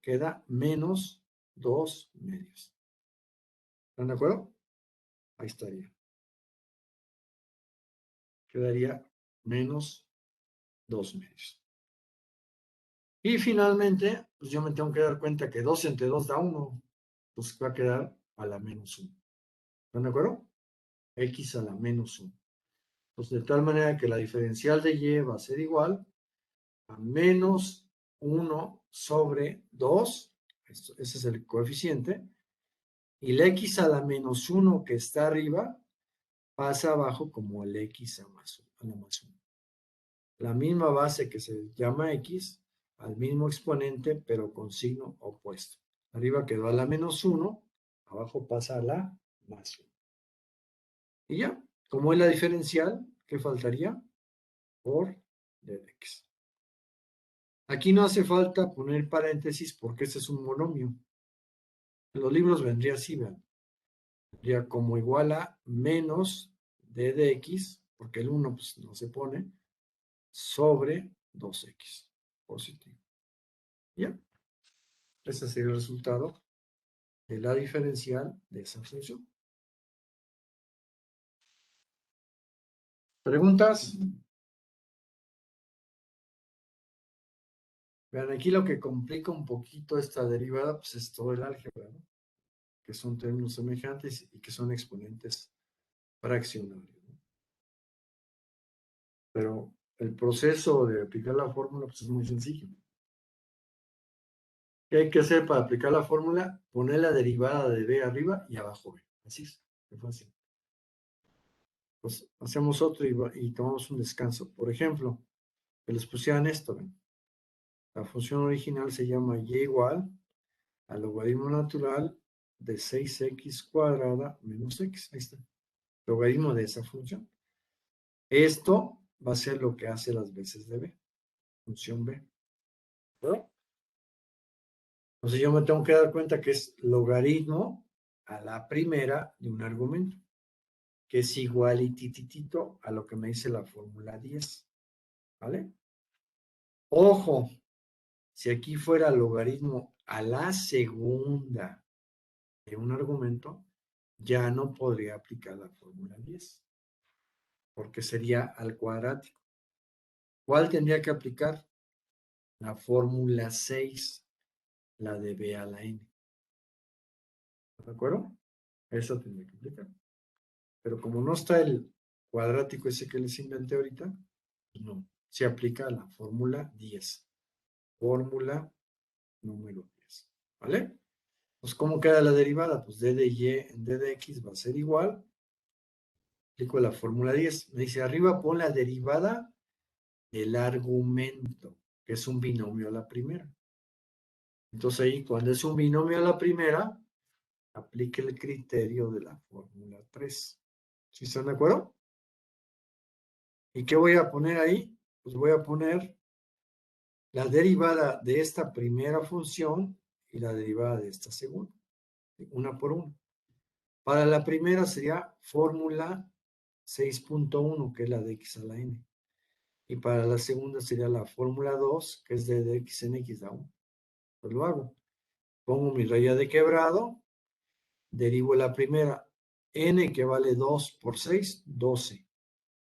queda menos 2 medios. ¿Están de acuerdo? Ahí estaría. Quedaría menos 2 medios. Y finalmente, pues yo me tengo que dar cuenta que 2 entre 2 da 1. Pues va a quedar a la menos 1. ¿Están de acuerdo? X a la menos 1. Pues de tal manera que la diferencial de y va a ser igual a menos 1 sobre 2. Ese es el coeficiente. Y la x a la menos 1 que está arriba pasa abajo como el x a la más 1. La misma base que se llama x, al mismo exponente, pero con signo opuesto. Arriba quedó a la menos 1, abajo pasa a la más 1. Y ya, como es la diferencial, ¿qué faltaría? Por d de x. Aquí no hace falta poner paréntesis porque este es un monomio. En los libros vendría así, vean. Vendría como igual a menos d de x, porque el 1 pues, no se pone, sobre 2x positivo. ¿Ya? Ese sería el resultado de la diferencial de esa función. ¿Preguntas? Vean, aquí lo que complica un poquito esta derivada, pues es todo el álgebra, ¿no? Que son términos semejantes y que son exponentes fraccionarios, ¿no? Pero el proceso de aplicar la fórmula pues es muy sencillo. ¿Qué hay que hacer para aplicar la fórmula? Poner la derivada de b arriba y abajo b. Así es, es fácil. Pues hacemos otro y tomamos un descanso. Por ejemplo, que les pusieran esto, ¿ven? La función original se llama y igual al logaritmo natural de 6x cuadrada menos x. Ahí está. Logaritmo de esa función. Esto va a ser lo que hace las veces de b. Función b. ¿No? Entonces yo me tengo que dar cuenta que es logaritmo a la primera de un argumento, que es igual y tititito a lo que me dice la fórmula 10. ¿Vale? Ojo, si aquí fuera logaritmo a la segunda de un argumento, ya no podría aplicar la fórmula 10, porque sería al cuadrático. ¿Cuál tendría que aplicar? La fórmula 6, la de b a la n. ¿De acuerdo? Eso tendría que aplicar. Pero como no está el cuadrático ese que les inventé ahorita, no. Se aplica la fórmula 10. Fórmula número 10. ¿Vale? Pues, ¿cómo queda la derivada? Pues d de y en d de x va a ser igual. Aplico la fórmula 10. Me dice, arriba pon la derivada del argumento, que es un binomio a la primera. Entonces ahí, cuando es un binomio a la primera, aplique el criterio de la fórmula 3. ¿Sí están de acuerdo? ¿Y qué voy a poner ahí? Pues voy a poner la derivada de esta primera función y la derivada de esta segunda, una por una. Para la primera sería fórmula 6.1, que es la de x a la n. Y para la segunda sería la fórmula 2, que es de x en x da 1. Pues lo hago. Pongo mi raya de quebrado, derivo la primera, n que vale 2 por 6, 12.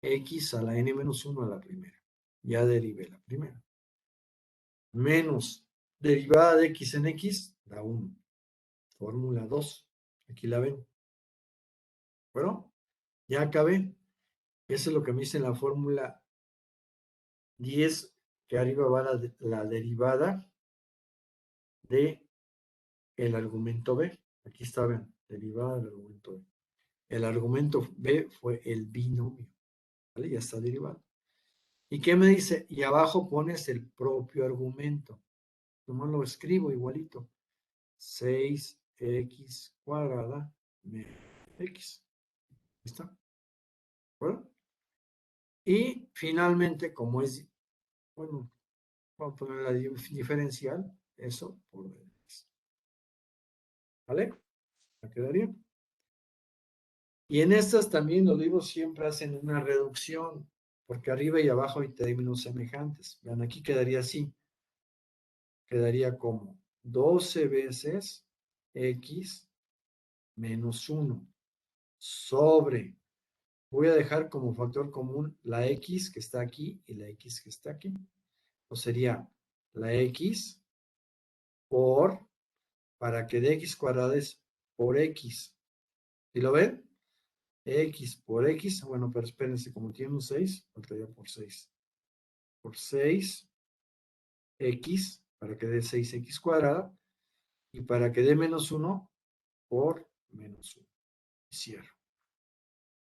X a la n menos 1 a la primera. Ya derivé la primera. Menos derivada de x en x da 1. Fórmula 2. Aquí la ven. Bueno, ya acabé. Eso es lo que me dice la fórmula 10, que arriba va la derivada de el argumento b. Aquí está, ven, derivada del argumento b. El argumento b fue el binomio. ¿Vale? Ya está derivado. ¿Y qué me dice? Y abajo pones el propio argumento. Nomás lo escribo igualito. 6x cuadrada menos x. ¿Está? ¿Bueno? Y finalmente, como es, bueno, vamos a poner la diferencial, eso por x. ¿Vale? ¿Me quedaría? Y en estas también los libros siempre hacen una reducción, porque arriba y abajo hay términos semejantes. Vean, aquí quedaría así. Quedaría como 12 veces x menos 1 sobre, voy a dejar como factor común la x que está aquí y la x que está aquí. O sería la x por, para que de x cuadrada es por x. ¿Sí lo ven? X por x, bueno, pero espérense, como tiene un 6, faltaría por 6. Por 6, x, para que dé 6x cuadrada, y para que dé menos 1, por menos 1. Cierro.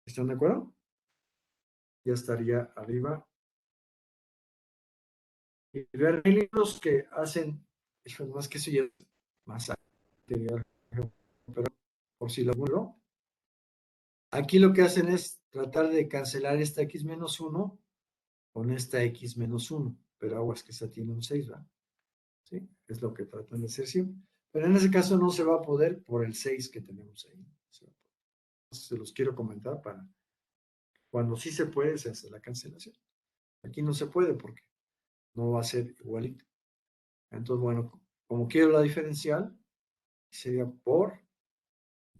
¿Están de acuerdo? Ya estaría arriba. Y ver, hay libros que hacen, más que eso ya es más anterior, pero por si lo vuelvo. Aquí lo que hacen es tratar de cancelar esta x menos 1 con esta x menos 1, pero aguas que esta tiene un 6, ¿verdad? ¿Sí? Es lo que tratan de hacer siempre. Pero en ese caso no se va a poder por el 6 que tenemos ahí. Se los quiero comentar para cuando sí se puede, se hace la cancelación. Aquí no se puede porque no va a ser igualito. Entonces, bueno, como quiero la diferencial, sería por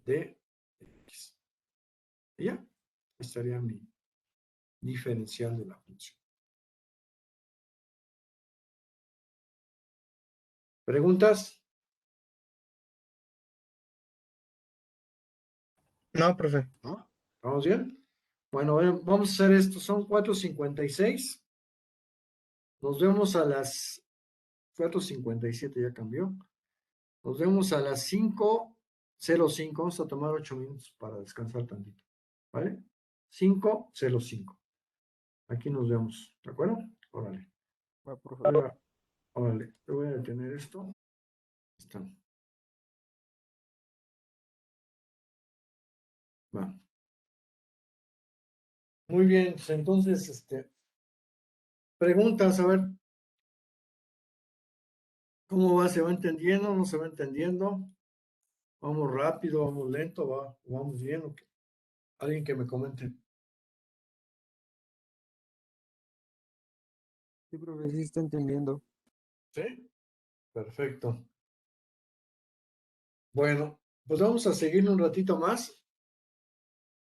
dx. Y ya, estaría mi diferencial de la función. ¿Preguntas? No, profe. ¿No? ¿Vamos bien? Bueno, vamos a hacer esto. Son 4:56. Nos vemos a las 4:57, ya cambió. Nos vemos a las 5:05. Vamos a tomar 8 minutos para descansar tantito. ¿Vale? 5:05. Aquí nos vemos. ¿De acuerdo? Órale. Va, profe. Órale. Te voy a detener esto. Está. Va. Muy bien, pues entonces, preguntas, a ver, ¿cómo va? ¿Se va entendiendo? ¿No se va entendiendo? ¿Vamos rápido? ¿Vamos lento? ¿Vamos bien? ¿O qué? Alguien que me comente. Sí, profe, sí está entendiendo. ¿Sí? Perfecto. Bueno, pues vamos a seguir un ratito más.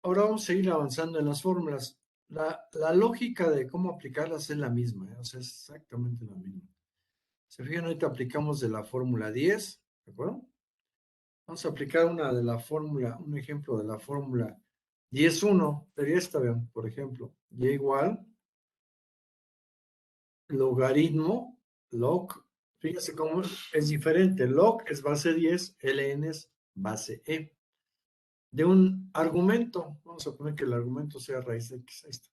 Ahora vamos a seguir avanzando en las fórmulas. La lógica de cómo aplicarlas es la misma, ¿eh? O sea, es exactamente la misma. Se fijan, ahorita aplicamos de la fórmula 10, ¿de acuerdo? Vamos a aplicar un ejemplo de la fórmula 10.1, sería esta, vean, por ejemplo, y igual logaritmo, log, fíjense cómo es diferente, log es base 10, ln es base e. De un argumento, vamos a poner que el argumento sea raíz de x, ahí está,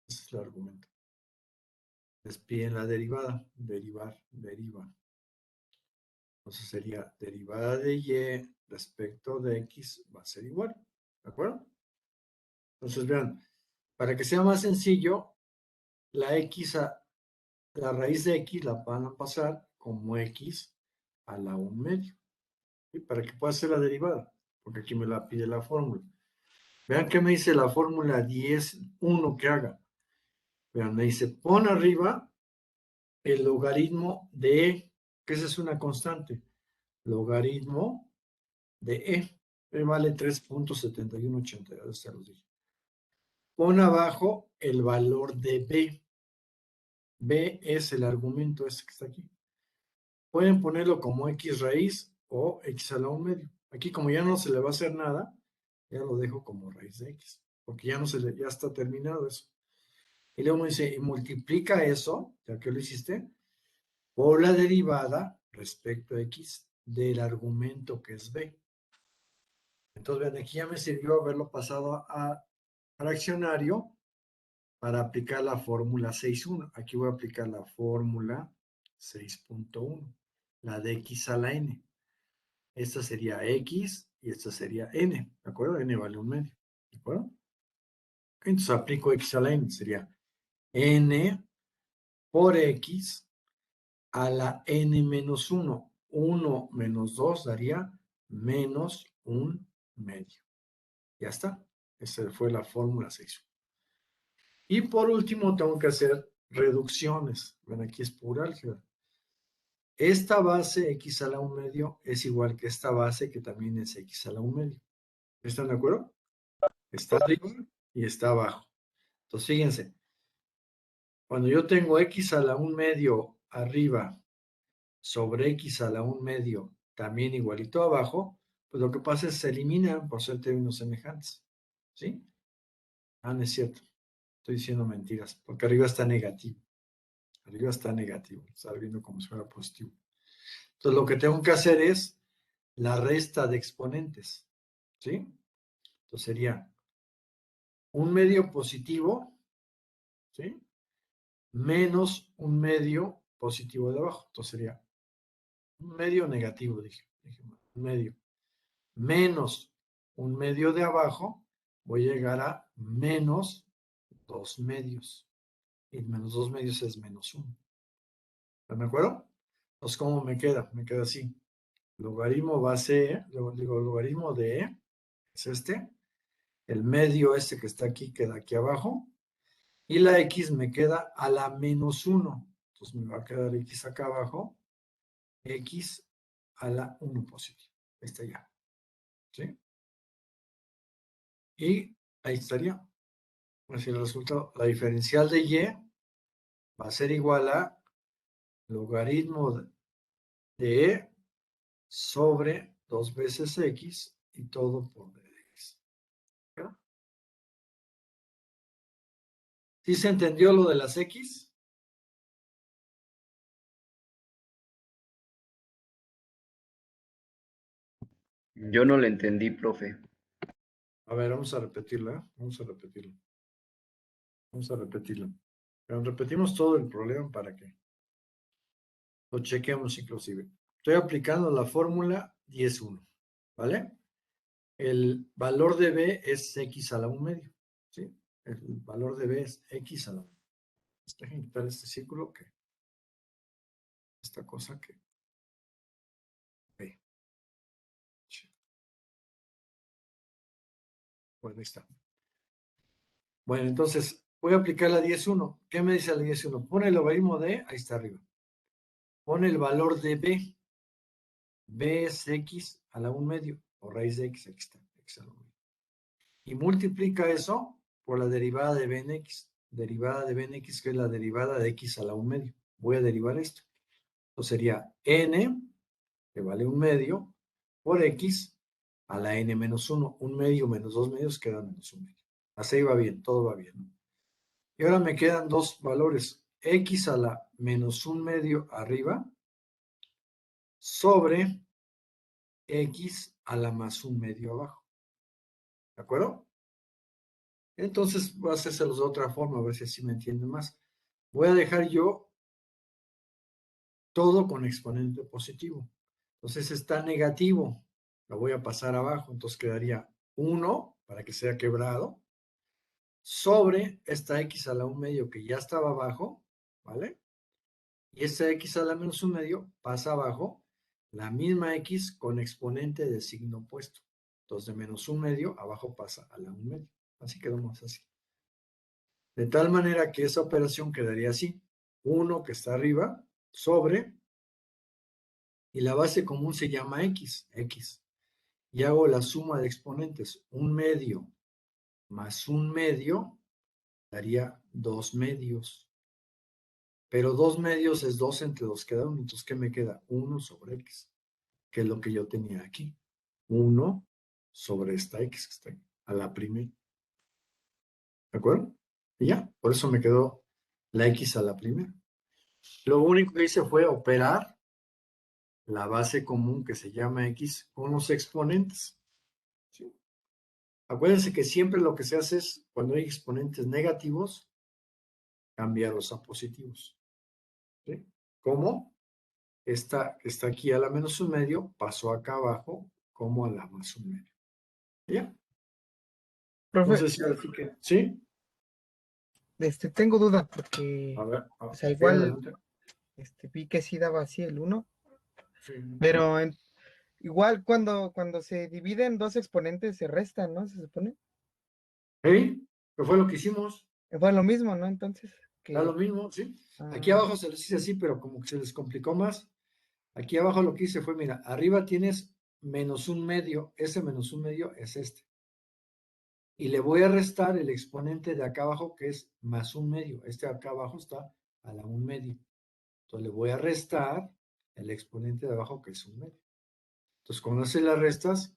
ese es el argumento. Despiden la derivada, deriva. Entonces sería derivada de y respecto de x va a ser igual, ¿de acuerdo? Entonces vean, para que sea más sencillo, la raíz de x la van a pasar como x a la 1/2, ¿sí? Para que pueda ser la derivada, porque aquí me la pide la fórmula. Vean qué me dice la fórmula 10.1 que haga. Vean, me dice, pon arriba el logaritmo de e, que esa es una constante. Logaritmo de e vale 3.7182, ya los dije. Pon abajo el valor de b. B es el argumento este que está aquí. Pueden ponerlo como x raíz o x a la 1/2. Aquí como ya no se le va a hacer nada, ya lo dejo como raíz de x, porque ya está terminado eso. Y luego me dice, y multiplica eso, ya que lo hiciste, por la derivada respecto a x del argumento que es b. Entonces, vean, aquí ya me sirvió haberlo pasado a fraccionario para aplicar la fórmula 6.1. Aquí voy a aplicar la fórmula 6.1, la de x a la n. Esta sería x y esta sería n, ¿de acuerdo? N vale 1/2, ¿de acuerdo? Entonces aplico x a la n, sería n por x a la n menos 1. 1 menos 2 daría menos 1/2. Ya está. Esa fue la fórmula 6. Y por último tengo que hacer reducciones. Ven, aquí es pura álgebra. Esta base x a la 1/2 es igual que esta base que también es x a la 1/2. ¿Están de acuerdo? Está arriba y está abajo. Entonces, fíjense, cuando yo tengo x a la 1/2 arriba sobre x a la 1/2 también igualito abajo, pues lo que pasa es que se eliminan por ser términos semejantes. ¿Sí? Ah, no es cierto. Estoy diciendo mentiras, porque arriba está negativo. Arriba está negativo. Está viendo como si fuera positivo. Entonces, lo que tengo que hacer es la resta de exponentes. ¿Sí? Entonces sería un medio positivo, ¿sí? Menos un medio positivo de abajo. Entonces sería un medio negativo, dije mal, un medio. Menos un medio de abajo, voy a llegar a menos 2 medios. Y menos 2 medios es menos 1. ¿Están de acuerdo? Entonces, ¿cómo me queda? Me queda así. Logaritmo base, digo, logaritmo de E, es este. El medio este que está aquí queda aquí abajo. Y la X me queda a la menos 1. Entonces me va a quedar X acá abajo. X a la 1 positivo. Ahí está ya. ¿Sí? Y ahí estaría. Así el resultado. La diferencial de Y va a ser igual a logaritmo de E sobre 2 veces X y todo por dx. ¿Ya? ¿Sí se entendió lo de las X? Yo no le entendí, profe. A ver, vamos a repetirlo, ¿eh? Vamos a repetirlo. Vamos a repetirlo. Pero repetimos todo el problema para que lo chequemos inclusive. Estoy aplicando la fórmula 10.1, ¿vale? El valor de B es X a la 1 medio, ¿sí? El valor de B es X a la 1. Déjenme quitar este círculo que, esta cosa que, B. Bueno, ahí está. Bueno, entonces voy a aplicar la 10.1. ¿Qué me dice la 10.1? Pone el logaritmo de, ahí está arriba. Pone el valor de B. B es X a la 1 medio, o raíz de X, aquí está, X a la 1 medio. Y multiplica eso por la derivada de B en X. Derivada de B en X, que es la derivada de X a la 1 medio. Voy a derivar esto. Entonces sería N, que vale 1 medio, por X a la N menos 1. 1 medio menos 2 medios queda menos 1 medio. Así va bien, todo va bien, ¿no? Y ahora me quedan dos valores. X a la menos 1 medio arriba sobre X a la más 1 medio abajo. ¿De acuerdo? Entonces voy a hacérselos de otra forma, a ver si así me entienden más. Voy a dejar yo todo con exponente positivo. Entonces está negativo. Lo voy a pasar abajo. Entonces quedaría 1 para que sea quebrado sobre esta X a la 1 medio que ya estaba abajo, ¿vale? Y esta X a la menos 1 medio pasa abajo, la misma X con exponente de signo opuesto. Entonces de menos 1 medio abajo pasa a la 1 medio. Así quedamos así. De tal manera que esa operación quedaría así. 1 que está arriba sobre, y la base común se llama X. Y hago la suma de exponentes. 1 medio más 1 medio daría 2 medios. Pero 2 medios es 2 entre 2 queda 1. Entonces, ¿qué me queda? 1 sobre X, que es lo que yo tenía aquí. 1 sobre esta X que está ahí, a la primera. ¿De acuerdo? Y ya, por eso me quedó la X a la primera. Lo único que hice fue operar la base común que se llama X con los exponentes. ¿Sí? Acuérdense que siempre lo que se hace es, cuando hay exponentes negativos, cambiarlos a positivos. ¿Sí? ¿Cómo? Esta que está aquí a la menos 1 medio, pasó acá abajo como a la más 1 medio. ¿Ya? Profe, Entonces, así que, ¿sí? tengo duda porque, A ver, o sea, sí, igual, adelante. vi que sí daba así el 1, Sí. pero igual cuando se dividen dos exponentes se restan, ¿no? Se supone. ¿Sí? ¿Qué fue lo que hicimos? Fue lo mismo, ¿no? Entonces, Da lo que, mismo, ¿sí? Aquí ah, abajo se les hice así, pero como que se les complicó más. Aquí abajo lo que hice fue, mira, arriba tienes menos 1 medio, ese menos 1 medio es este. Y le voy a restar el exponente de acá abajo, que es más 1 medio. Este de acá abajo está a la 1 medio. Entonces le voy a restar el exponente de abajo, que es 1 medio. Entonces, cuando haces las restas,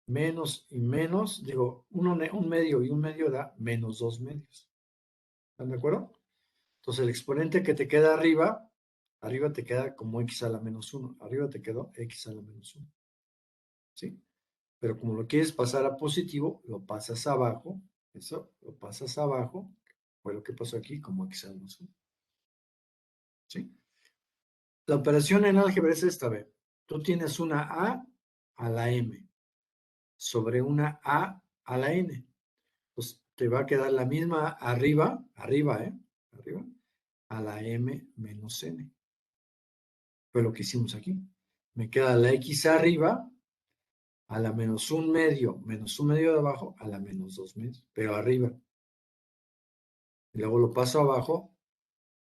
menos y menos, digo, un medio y un medio da menos 2 medios. ¿Están de acuerdo? Entonces, el exponente que te queda arriba te queda como X a la menos 1. Arriba te quedó X a la menos 1. ¿Sí? Pero como lo quieres pasar a positivo, lo pasas abajo Eso lo pasas abajo, fue lo que pasó aquí como x al menos 1. ¿Sí? La operación en álgebra es esta, ve. Tú tienes una a la m sobre una a la n. Pues te va a quedar la misma arriba, arriba, a la m menos n. Fue lo que hicimos aquí. Me queda la x arriba a la menos un medio de abajo a la menos 2 medios, pero arriba. Y luego lo paso abajo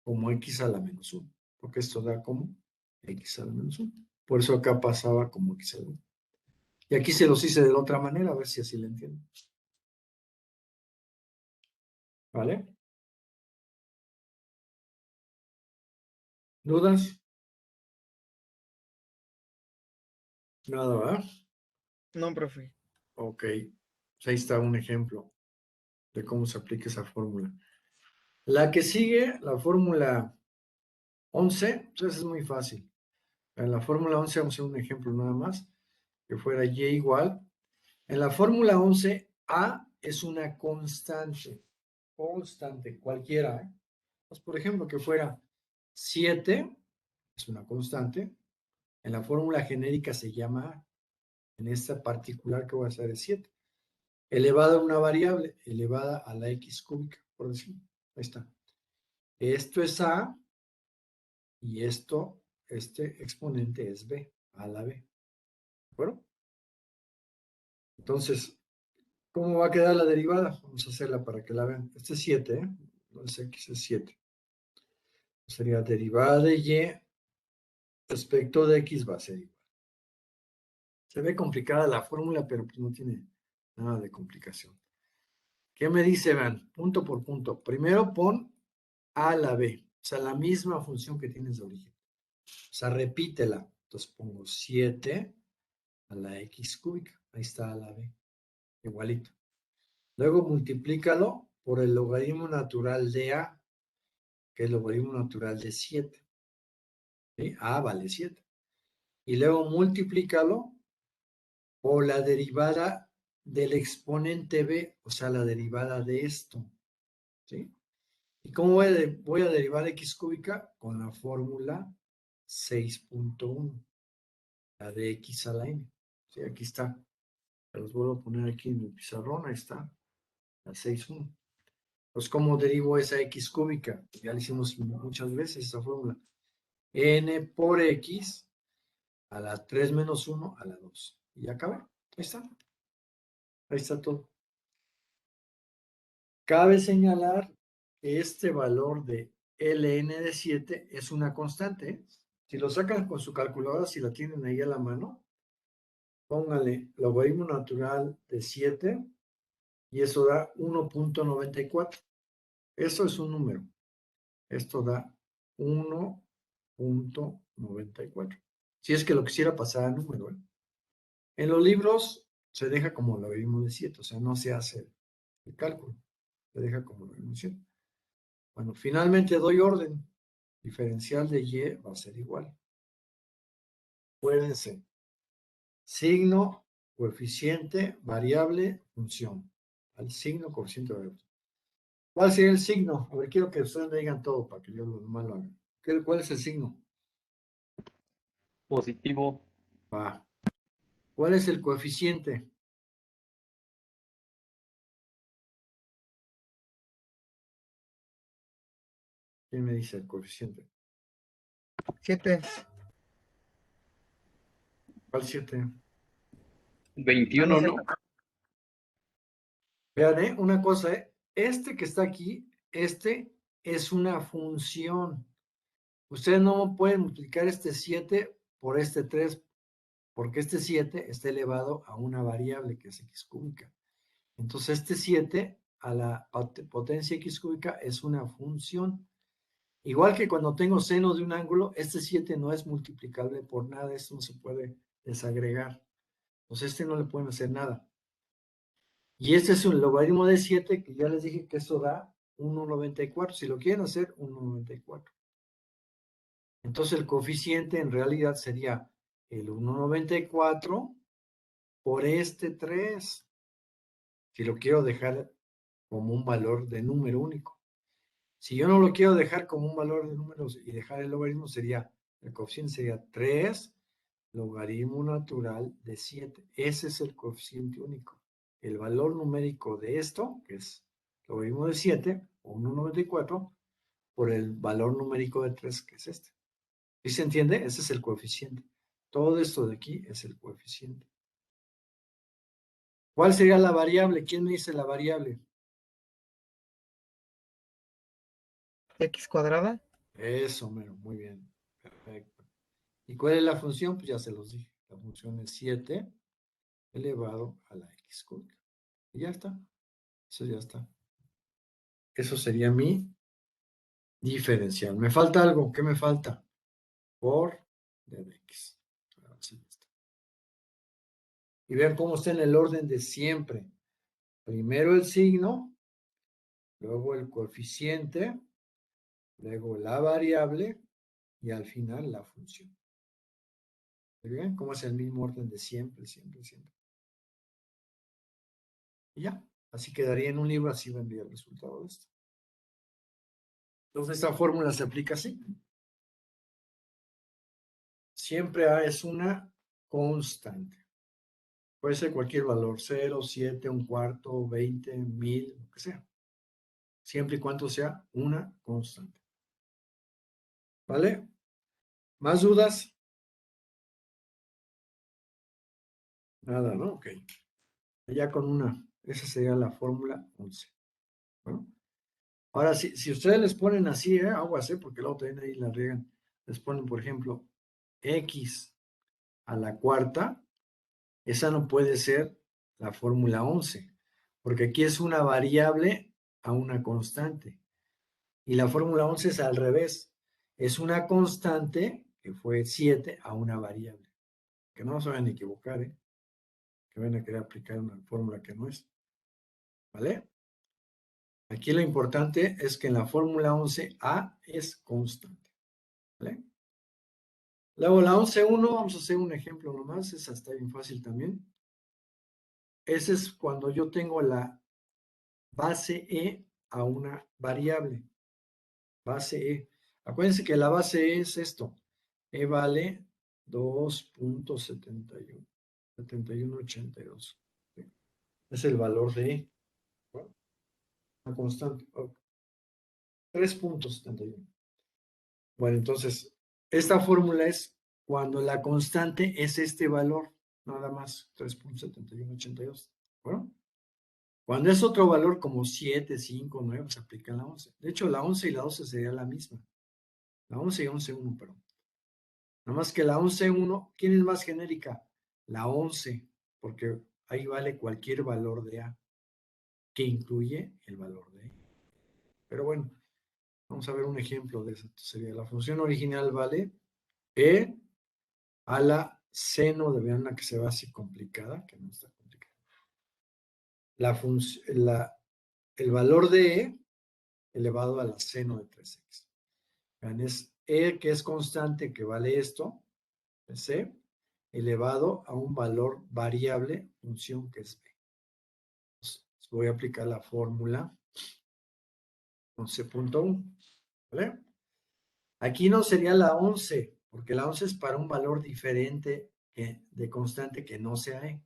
como x a la menos 1, porque esto da como x a la menos 1. Por eso acá pasaba como x a la 1. Y aquí se los hice de la otra manera, a ver si así lo entienden. ¿Vale? ¿Dudas? Nada, ¿verdad? No, profe. Ok. Pues ahí está un ejemplo de cómo se aplica esa fórmula. La que sigue, la fórmula 11, pues es muy fácil. En la fórmula 11 vamos a hacer un ejemplo nada más, que fuera y igual. En la fórmula 11, a es una constante, cualquiera. Pues, por ejemplo, que fuera 7, es una constante. En la fórmula genérica se llama a. En esta particular que voy a hacer es 7. Elevada a una variable, elevada a la x cúbica, por decirlo. Ahí está. Esto es a y este exponente es b, a la b. ¿De acuerdo? Entonces, ¿cómo va a quedar la derivada? Vamos a hacerla para que la vean. Este es 7, ¿eh? Entonces x es 7. Sería derivada de y respecto de x va a ser igual. Se ve complicada la fórmula, pero pues no tiene nada de complicación. ¿Qué me dice? Vean, punto por punto. Primero pon a a la b, o sea, la misma función que tienes de origen. O sea, repítela. Entonces pongo 7 a la x cúbica. Ahí está a la b. Igualito. Luego multiplícalo por el logaritmo natural de a, que es el logaritmo natural de 7. ¿Sí? A vale 7. Y luego multiplícalo por la derivada del exponente b, o sea, la derivada de esto. ¿Sí? ¿Y cómo voy a derivar x cúbica? Con la fórmula 6.1, la de x a la n. ¿Sí? Aquí está. Los vuelvo a poner aquí en el pizarrón. Ahí está. La 6.1. Pues, ¿cómo derivo esa x cúbica? Ya lo hicimos muchas veces esa fórmula. N por x a la 3 menos 1 a la 2. Y ya acabé. Ahí está. Ahí está todo. Cabe señalar que este valor de ln de 7 es una constante. Si lo sacan con su calculadora, si la tienen ahí a la mano, póngale logaritmo natural de 7 y eso da 1.94. Eso es un número. Esto da 1.94. Si es que lo quisiera pasar a número. En los libros se deja como logaritmo de 7, o sea, no se hace el cálculo. Se deja como logaritmo de 7. Bueno, finalmente doy orden. Diferencial de y va a ser igual. Acuérdense. Signo, coeficiente, variable, función. Al signo, coeficiente, variable. ¿Cuál sería el signo? A ver, quiero que ustedes me digan todo para que yo lo normal lo haga. ¿Cuál es el signo? Positivo. Va. ¿Cuál es el coeficiente? ¿Quién me dice el coeficiente? 7. ¿Cuál 7? 21, ¿no? Vean, una cosa, este que está aquí, este es una función. Ustedes no pueden multiplicar este 7 por este 3, porque este 7 está elevado a una variable que es x cúbica. Entonces, este 7 a la potencia x cúbica es una función. Igual que cuando tengo seno de un ángulo, este 7 no es multiplicable por nada, esto no se puede desagregar. Entonces, este no le pueden hacer nada. Y este es un logaritmo de 7, que ya les dije que eso da 1.94. Si lo quieren hacer, 1.94. Entonces, el coeficiente en realidad sería el 1.94 por este 3. Si lo quiero dejar como un valor de número único. Si yo no lo quiero dejar como un valor de números y dejar el logaritmo, el coeficiente sería 3 logaritmo natural de 7. Ese es el coeficiente único. El valor numérico de esto, que es logaritmo de 7, o 1,94, por el valor numérico de 3, que es este. ¿Sí se entiende? Ese es el coeficiente. Todo esto de aquí es el coeficiente. ¿Cuál sería la variable? ¿Quién me dice la variable? X cuadrada. Eso, mero, muy bien. Perfecto. ¿Y cuál es la función? Pues ya se los dije. La función es 7 elevado a la x cuadrada. Y ya está. Eso ya está. Eso sería mi diferencial. ¿Me falta algo? ¿Qué me falta? Por d de x. Ahora sí ya está. Y vean cómo está en el orden de siempre. Primero el signo, luego el coeficiente, luego la variable y al final la función. ¿Ven cómo es el mismo orden de siempre, siempre, siempre? Y ya, así quedaría en un libro, así vendría el resultado de esto. Entonces esta fórmula se aplica así. Siempre A es una constante. Puede ser cualquier valor, 0, 7, un cuarto, 20, 1000, lo que sea. Siempre y cuando sea una constante. ¿Vale? ¿Más dudas? Nada, ¿no? Ok. Ya con una. Esa sería la fórmula 11. ¿Bueno? Ahora, si ustedes les ponen así, aguas, porque luego también ahí la riegan. Les ponen, por ejemplo, x a la cuarta, esa no puede ser la fórmula 11, porque aquí es una variable a una constante. Y la fórmula 11 es al revés. Es una constante, que fue 7, a una variable. Que no se vayan a equivocar, que van a querer aplicar una fórmula que no es. ¿Vale? Aquí lo importante es que en la fórmula 11 A es constante. ¿Vale? Luego la 11.1, vamos a hacer un ejemplo nomás, esa está bien fácil también. Ese es cuando yo tengo la base E a una variable. Base E. Acuérdense que la base E es esto. E vale 2.71. 7182. ¿Sí? Es el valor de E. Bueno, una constante. 3.71. Bueno, entonces, esta fórmula es cuando la constante es este valor, nada más, 3.7182. Bueno, cuando es otro valor como 7, 5, 9, se aplica la 11. De hecho, la 11 y la 12 sería la misma. La 11 y 11.1, perdón. Nada más que la 11.1, ¿quién es más genérica? La 11, porque ahí vale cualquier valor de A, que incluye el valor de E. Pero bueno, vamos a ver un ejemplo de eso. Sería la función original vale E a la seno de, vean la que se va así complicada, que no está complicada. El valor de E elevado a la seno de 3x. Vean, es E que es constante, que vale esto, C, elevado a un valor variable, función que es B. Entonces, voy a aplicar la fórmula 11.1, ¿vale? Aquí no sería la 11, porque la 11 es para un valor diferente de constante que no sea E.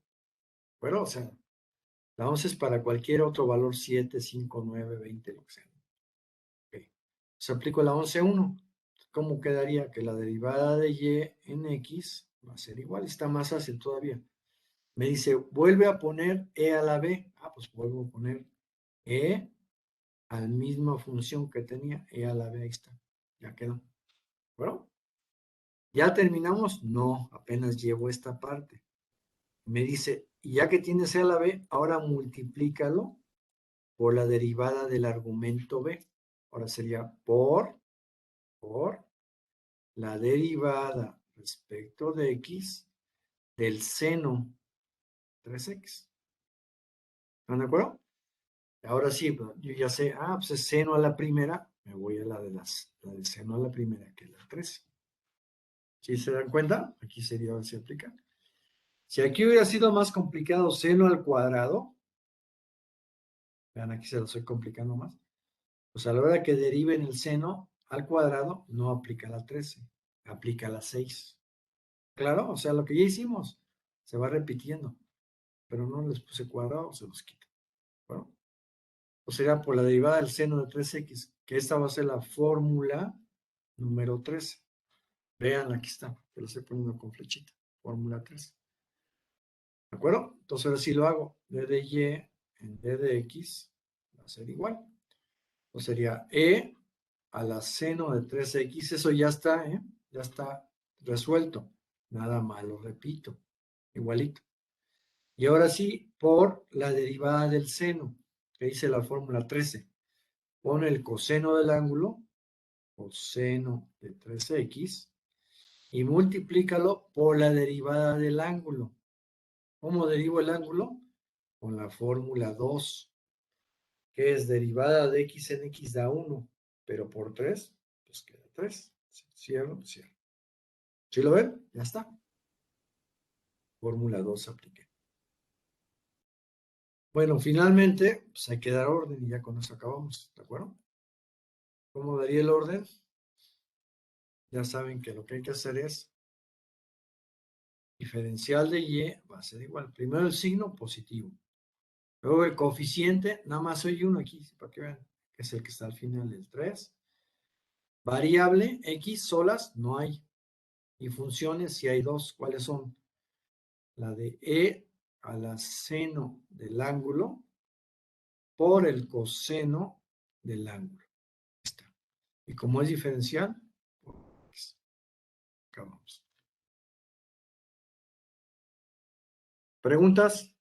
Bueno, o sea, la 11 es para cualquier otro valor 7, 5, 9, 20, lo que sea. Okay. Se aplico la 11.1. ¿Cómo quedaría? Que la derivada de y en x va a ser igual. Está más fácil todavía. Me dice, vuelve a poner e a la b. Ah, pues vuelvo a poner e a la misma función que tenía. E a la b, ahí está. Ya quedó. Bueno, ¿ya terminamos? No, apenas llevo esta parte. Me dice, y ya que tienes e a la b, ahora multiplícalo por la derivada del argumento b. Ahora sería por la derivada respecto de x del seno 3x. ¿Están de acuerdo? Ahora sí, yo ya sé, pues es seno a la primera, me voy a la del seno a la primera, que es la 3. ¿Sí se dan cuenta? Aquí sería, se aplica. Si aquí hubiera sido más complicado seno al cuadrado, Vean, aquí se lo estoy complicando más. Pues a la hora que deriven el seno al cuadrado, no aplica la 13, aplica la 6. Claro, o sea, lo que ya hicimos se va repitiendo, pero no les puse cuadrado, se los quito. Bueno, o sea, por la derivada del seno de 3x, que esta va a ser la fórmula número 13. Vean, aquí está, que lo estoy poniendo con flechita, fórmula 13. ¿De acuerdo? Entonces ahora sí lo hago, d de y en d de x va a ser igual. O sería e a la seno de 3x, eso ya está, ya está resuelto. Nada más, lo repito, igualito. Y ahora sí, por la derivada del seno, que dice la fórmula 13. Pone el coseno del ángulo, coseno de 3x, y multiplícalo por la derivada del ángulo. ¿Cómo derivo el ángulo? Con la fórmula 2, que es derivada de x en x da 1, pero por 3, pues queda 3. Cierro, cierro. ¿Sí lo ven? Ya está. Fórmula 2 apliqué. Bueno, finalmente, pues hay que dar orden y ya con eso acabamos, ¿de acuerdo? ¿Cómo daría el orden? Ya saben que lo que hay que hacer es diferencial de y va a ser igual. Primero el signo positivo. Luego el coeficiente, nada más hay uno aquí, para que vean, que es el que está al final, el 3. Variable, x solas, no hay. Y funciones, si hay dos, ¿cuáles son? La de e a la seno del ángulo por el coseno del ángulo. Está. Y como es diferencial, pues acabamos. ¿Preguntas?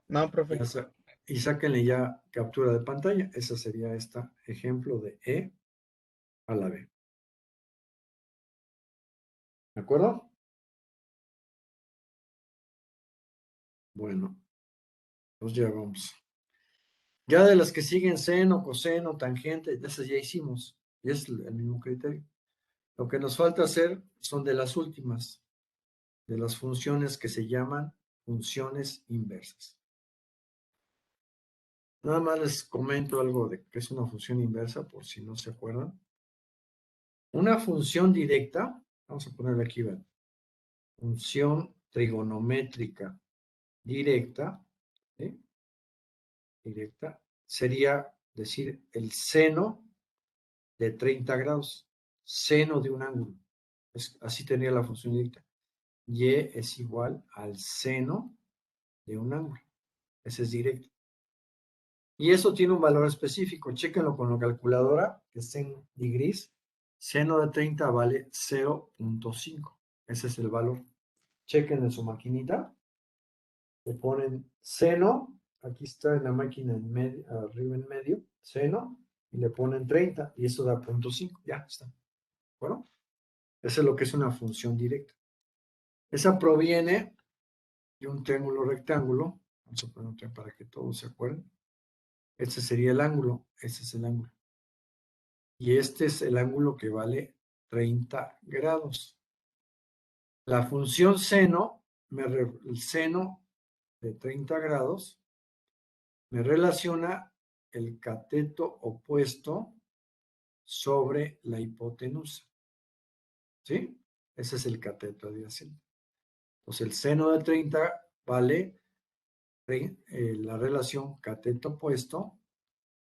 No, profe. Y sáquenle ya captura de pantalla. Esa sería este ejemplo de E a la B. ¿De acuerdo? Bueno, pues ya vamos. Ya de las que siguen seno, coseno, tangente, de esas ya hicimos. Y es el mismo criterio. Lo que nos falta hacer son de las últimas, de las funciones que se llaman funciones inversas. Nada más les comento algo de qué es una función inversa, por si no se acuerdan. Una función directa, vamos a ponerle aquí, ¿ven? Función trigonométrica directa, ¿sí? Directa, sería decir el seno de 30 grados, seno de un ángulo. Así tenía la función directa. Y es igual al seno de un ángulo. Ese es directo. Y eso tiene un valor específico. Chéquenlo con la calculadora, que es en gris. Seno de 30 vale 0.5. Ese es el valor. Chequen en su maquinita. Le ponen seno. Aquí está en la máquina en medio, arriba en medio. Seno. Y le ponen 30. Y eso da 0.5. Ya está. Bueno. Eso es lo que es una función directa. Esa proviene de un triángulo rectángulo. Vamos a poner un triángulo para que todos se acuerden. Este sería el ángulo. Ese es el ángulo. Y este es el ángulo que vale 30 grados. La función seno, el seno de 30 grados, me relaciona el cateto opuesto sobre la hipotenusa. ¿Sí? Ese es el cateto adyacente. Entonces el seno de 30 vale la relación cateto opuesto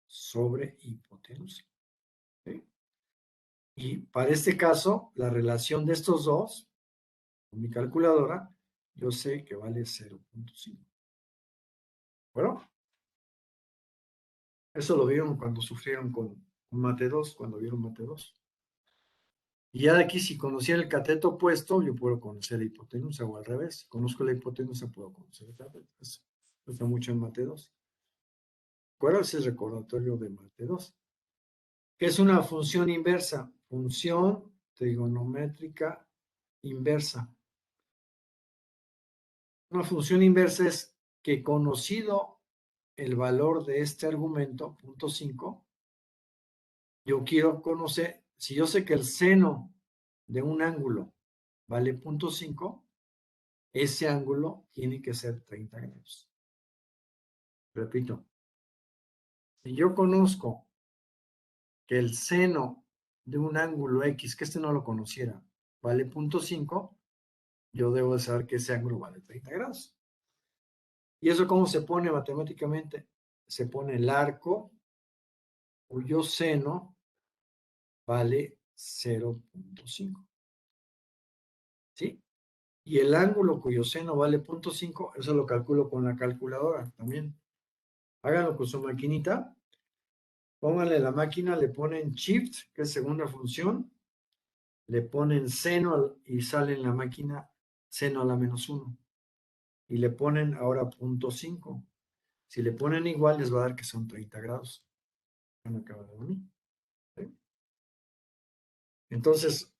sobre hipotenusa. ¿Sí? Y para este caso, la relación de estos dos, con mi calculadora, yo sé que vale 0.5. Bueno, eso lo vieron cuando sufrieron con Mate 2, cuando vieron Mate 2. Y ya de aquí, si conocía el cateto opuesto, yo puedo conocer la hipotenusa, o al revés. Si conozco la hipotenusa, puedo conocer el cateto. Eso está mucho en Mate 2. ¿Cuál es el recordatorio de Mate 2? ¿Qué es una función inversa? Función trigonométrica inversa. Una función inversa es que, conocido el valor de este argumento, 0.5, yo quiero conocer, si yo sé que el seno de un ángulo vale 0.5, ese ángulo tiene que ser 30 grados. Repito, si yo conozco que el seno de un ángulo X, que este no lo conociera, vale 0.5, yo debo de saber que ese ángulo vale 30 grados. ¿Y eso cómo se pone matemáticamente? Se pone el arco cuyo seno vale 0.5. ¿Sí? Y el ángulo cuyo seno vale 0.5, eso lo calculo con la calculadora también. Háganlo con su maquinita. Pónganle la máquina, le ponen shift, que es segunda función, le ponen seno y sale en la máquina seno a la menos 1. Y le ponen ahora 0.5. Si le ponen igual, les va a dar que son 30 grados. Ya me acaba de venir. ¿Sí? Entonces,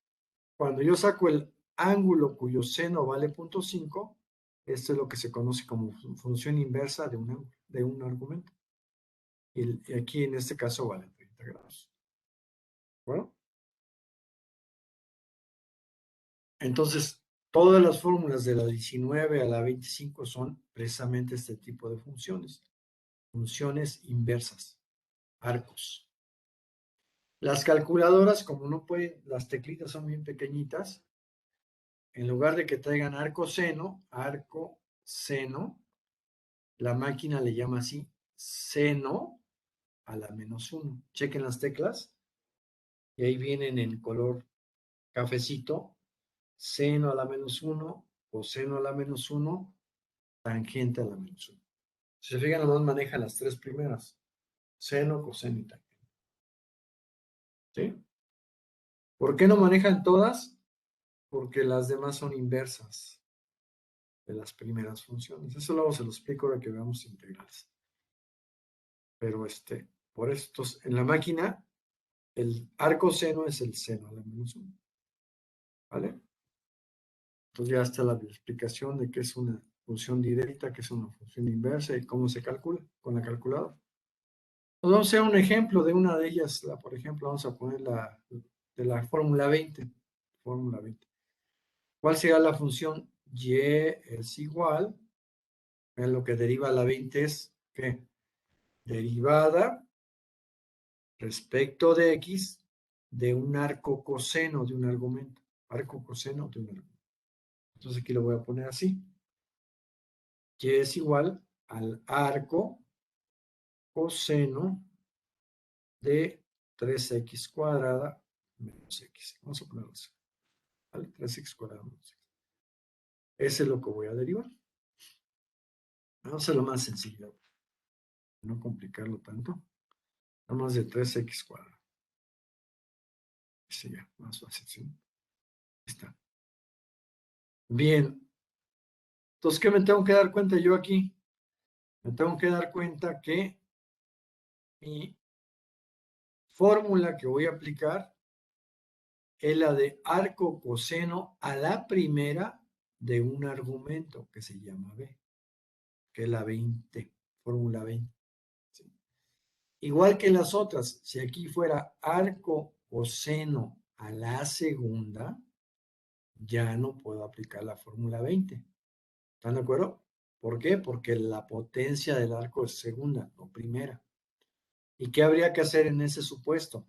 cuando yo saco el ángulo cuyo seno vale 0.5, esto es lo que se conoce como función inversa de un argumento. Y aquí en este caso vale 30 grados. Bueno. Entonces, todas las fórmulas de la 19 a la 25 son precisamente este tipo de funciones. Funciones inversas, arcos. Las calculadoras, como no pueden, las teclitas son bien pequeñitas, en lugar de que traigan arco, seno, la máquina le llama así, seno a la menos 1. Chequen las teclas y ahí vienen en color cafecito, seno a la menos 1, coseno a la menos 1, tangente a la menos 1. Si se fijan, nomás manejan las tres primeras, seno, coseno y tangente. ¿Sí? ¿Por qué no manejan todas? Porque las demás son inversas de las primeras funciones. Eso luego se lo explico ahora que veamos integrales. Pero por esto, en la máquina, el arco seno es el seno a la menos 1. ¿Vale? Entonces ya está la explicación de qué es una función directa, qué es una función inversa y cómo se calcula con la calculadora. Pues vamos a hacer un ejemplo de una de ellas. Por ejemplo, vamos a poner de la fórmula 20. Fórmula 20. ¿Cuál será la función? Y es igual. En lo que deriva la 20 es ¿qué? Derivada respecto de x de un arco coseno de un argumento. Arco coseno de un argumento. Entonces aquí lo voy a poner así. Y es igual al arco coseno de 3x cuadrada menos x. Vamos a ponerlo así. ¿Vale? 3x cuadrada menos x. Ese es lo que voy a derivar. Vamos a hacerlo más sencillo. No complicarlo tanto. Nada más de 3x cuadrado. Ese ya, más fácil, ¿sí? Ahí está. Bien. Entonces, ¿qué me tengo que dar cuenta yo aquí? Me tengo que dar cuenta que mi fórmula que voy a aplicar es la de arco coseno a la primera de un argumento que se llama B, que es la 20, fórmula 20. ¿Sí? Igual que las otras, si aquí fuera arco coseno a la segunda, ya no puedo aplicar la fórmula 20. ¿Están de acuerdo? ¿Por qué? Porque la potencia del arco es segunda, no primera. ¿Y qué habría que hacer en ese supuesto?